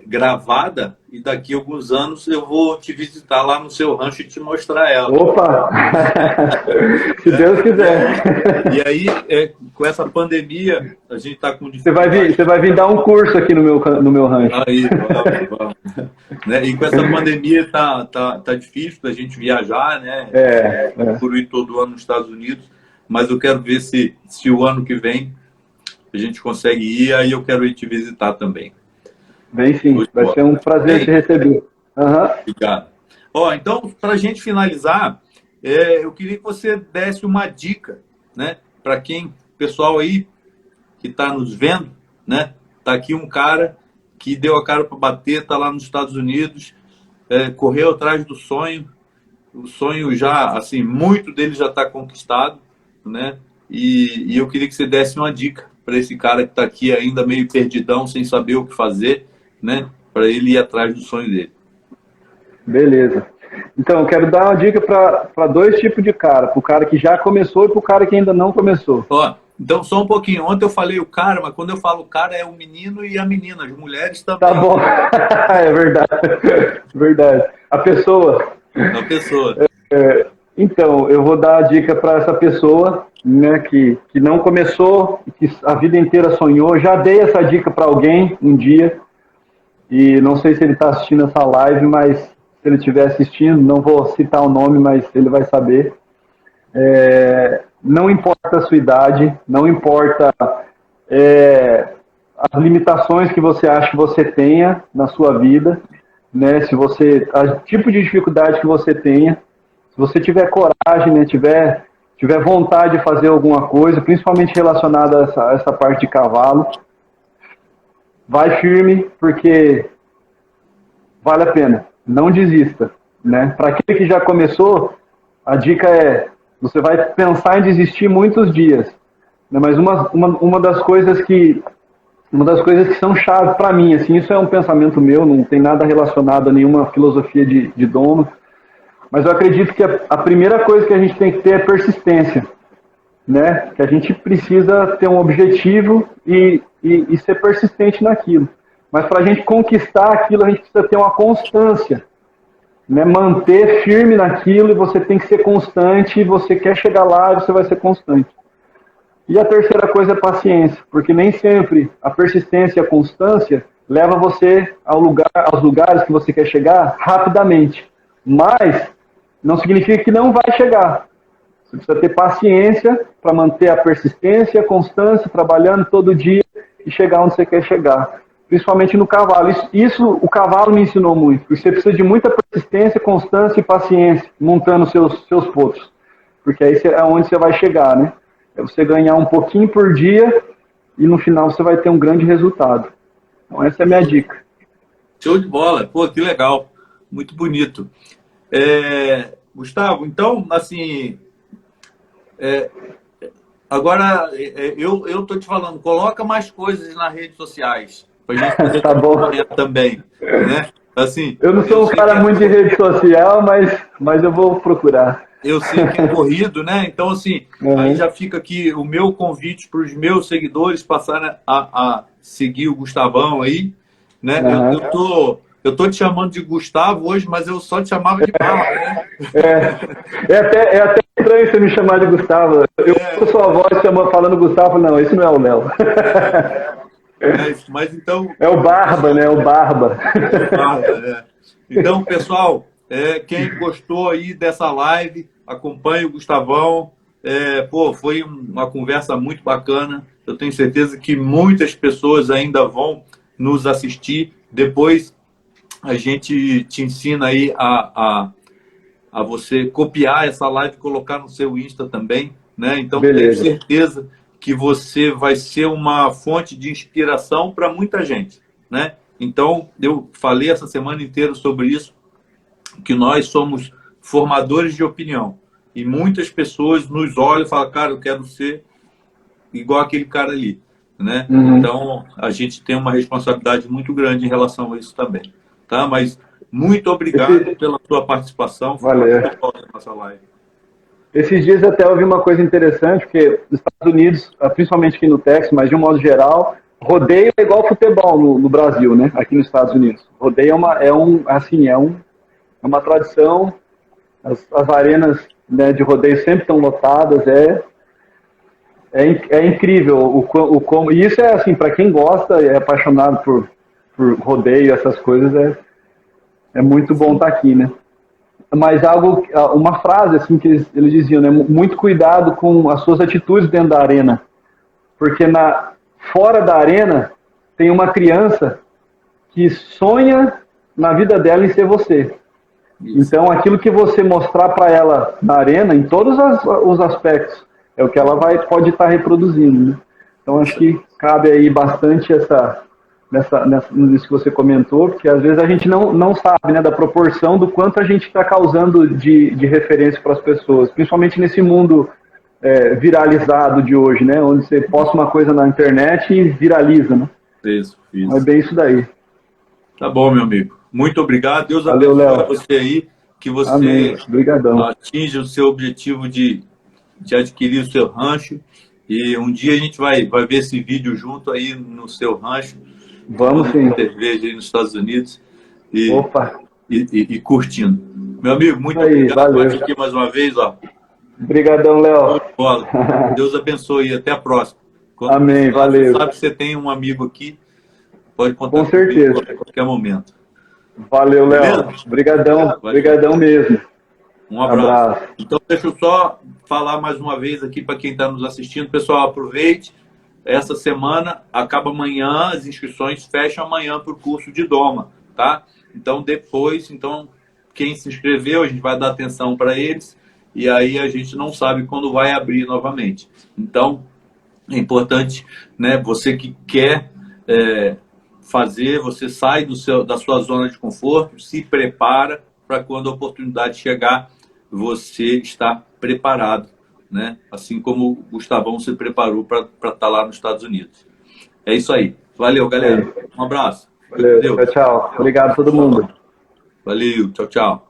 gravada e daqui a alguns anos eu vou te visitar lá no seu rancho e te mostrar ela. Opa! Se Deus quiser. E aí, com essa pandemia, a gente está com dificuldade. Você vai vir dar um curso aqui no meu rancho. Aí, vamos. Né? E com essa pandemia tá difícil da gente viajar, né? Por ir todo ano nos Estados Unidos, mas eu quero ver se o ano que vem a gente consegue ir, aí eu quero ir te visitar também. Vem sim, vai ser um prazer te receber. Obrigado. Então, para a gente finalizar, eu queria que você desse uma dica, né? Para pessoal aí que está nos vendo, né? Tá aqui um cara que deu a cara para bater, está lá nos Estados Unidos, correu atrás do sonho. O sonho já, assim, muito dele já está conquistado, né? E eu queria que você desse uma dica para esse cara que está aqui ainda meio perdidão, sem saber o que fazer, né? Para ele ir atrás do sonho dele. Beleza. Então, eu quero dar uma dica para dois tipos de cara. Para o cara que já começou e para o cara que ainda não começou. Então, só um pouquinho. Ontem eu falei o cara, mas quando eu falo cara é o menino e a menina. As mulheres também. Tá bom. É verdade. Verdade. A pessoa. A pessoa. Então, eu vou dar a dica para essa pessoa, né, que não começou, que a vida inteira sonhou. Já dei essa dica para alguém um dia. E não sei se ele está assistindo essa live, mas se ele estiver assistindo, não vou citar o nome, mas ele vai saber. Não importa a sua idade, não importa as limitações que você acha que você tenha na sua vida, né? O tipo de dificuldade que você tenha, se você tiver coragem, né? tiver vontade de fazer alguma coisa, principalmente relacionada a essa parte de cavalo, vai firme, porque vale a pena. Não desista, né? Para aquele que já começou, a dica você vai pensar em desistir muitos dias, né? Mas uma das coisas que são chave para mim, assim, isso é um pensamento meu, não tem nada relacionado a nenhuma filosofia de dono, mas eu acredito que a primeira coisa que a gente tem que ter é persistência, né? Que a gente precisa ter um objetivo e ser persistente naquilo. Mas para a gente conquistar aquilo, a gente precisa ter uma constância, né? Manter firme naquilo, e você tem que ser constante, e você quer chegar lá, e você vai ser constante. E a terceira coisa é paciência, porque nem sempre a persistência e a constância leva você aos lugares que você quer chegar rapidamente. Mas não significa que não vai chegar. Você precisa ter paciência para manter a persistência, a constância, trabalhando todo dia e chegar onde você quer chegar. Principalmente no cavalo. Isso o cavalo me ensinou muito. Você precisa de muita persistência, constância e paciência montando seus potros. Porque aí é onde você vai chegar, né? É você ganhar um pouquinho por dia e no final você vai ter um grande resultado. Então essa é a minha dica. Show de bola. Pô, que legal. Muito bonito. Gustavo, então, assim... agora, eu tô te falando, coloca mais coisas nas redes sociais. Pra gente poder tá bom. Também, né? Assim, eu não sou um cara muito de rede social, mas eu vou procurar. Eu sei que é corrido, né? Então, assim, aí já fica aqui o meu convite para os meus seguidores passarem a seguir o Gustavão aí, né? Eu tô te chamando de Gustavo hoje, mas eu só te chamava de Barba, né? É até estranho você me chamar de Gustavo. Eu ouço sua voz falando Gustavo, não, esse não é o Léo. Mas então... É o Barba, né? O Barba. Então, pessoal, quem gostou aí dessa live, acompanhe o Gustavão. Foi uma conversa muito bacana. Eu tenho certeza que muitas pessoas ainda vão nos assistir. Depois a gente te ensina aí a a você copiar essa live e colocar no seu Insta também, né? Então, Beleza. tenho certeza que você vai ser uma fonte de inspiração para muita gente, né? Então, eu falei essa semana inteira sobre isso, que nós somos formadores de opinião. E muitas pessoas nos olham e falam, cara, eu quero ser igual aquele cara ali, né? Então, a gente tem uma responsabilidade muito grande em relação a isso também, tá? Mas muito obrigado pela sua participação. Valeu. Nossa live. Esses dias até eu vi uma coisa interessante, porque nos Estados Unidos, principalmente aqui no Texas, mas de um modo geral, rodeio é igual futebol no Brasil, né? Aqui nos Estados Unidos. Rodeio é uma tradição. As arenas, né, de rodeio sempre estão lotadas. É incrível o como. E isso é assim, para quem gosta, é apaixonado por rodeio, essas coisas, é muito bom estar aqui, né? Mas uma frase assim que eles diziam, né? Muito cuidado com as suas atitudes dentro da arena, porque fora da arena tem uma criança que sonha na vida dela em ser você. Então, aquilo que você mostrar para ela na arena, em todos os aspectos, é o que ela pode estar reproduzindo, né? Então, acho que cabe aí bastante nisso que você comentou, porque às vezes a gente não sabe, né, da proporção do quanto a gente está causando de referência para as pessoas, principalmente nesse mundo viralizado de hoje, né, onde você posta uma coisa na internet e viraliza, né? Isso. É bem isso daí. Tá bom, meu amigo. Muito obrigado. Deus abençoe você aí, que você atinja o seu objetivo de adquirir o seu rancho. E um dia a gente vai ver esse vídeo junto aí no seu rancho. Vamos sim. Cerveja aí nos Estados Unidos. Opa! E curtindo. Meu amigo, muito obrigado. Valeu. Aqui mais uma vez, ó. Obrigadão, Léo. Deus abençoe. Até a próxima. Amém. Valeu. Você sabe que você tem um amigo aqui. Pode contar com certeza. A qualquer momento. Valeu, Léo. Obrigadão mesmo. Um abraço. Então, deixa eu só falar mais uma vez aqui para quem está nos assistindo. Pessoal, aproveite. Essa semana, acaba amanhã, as inscrições fecham amanhã para o curso de Doma, tá? Então, quem se inscreveu, a gente vai dar atenção para eles e aí a gente não sabe quando vai abrir novamente. Então, é importante, né? Você que quer fazer, você sai da sua zona de conforto, se prepara para quando a oportunidade chegar, você estar preparado, né? Assim como o Gustavão se preparou para estar lá nos Estados Unidos. É isso aí. Valeu, galera. Um abraço. Valeu. Tchau. Obrigado a todo mundo. Valeu. Tchau.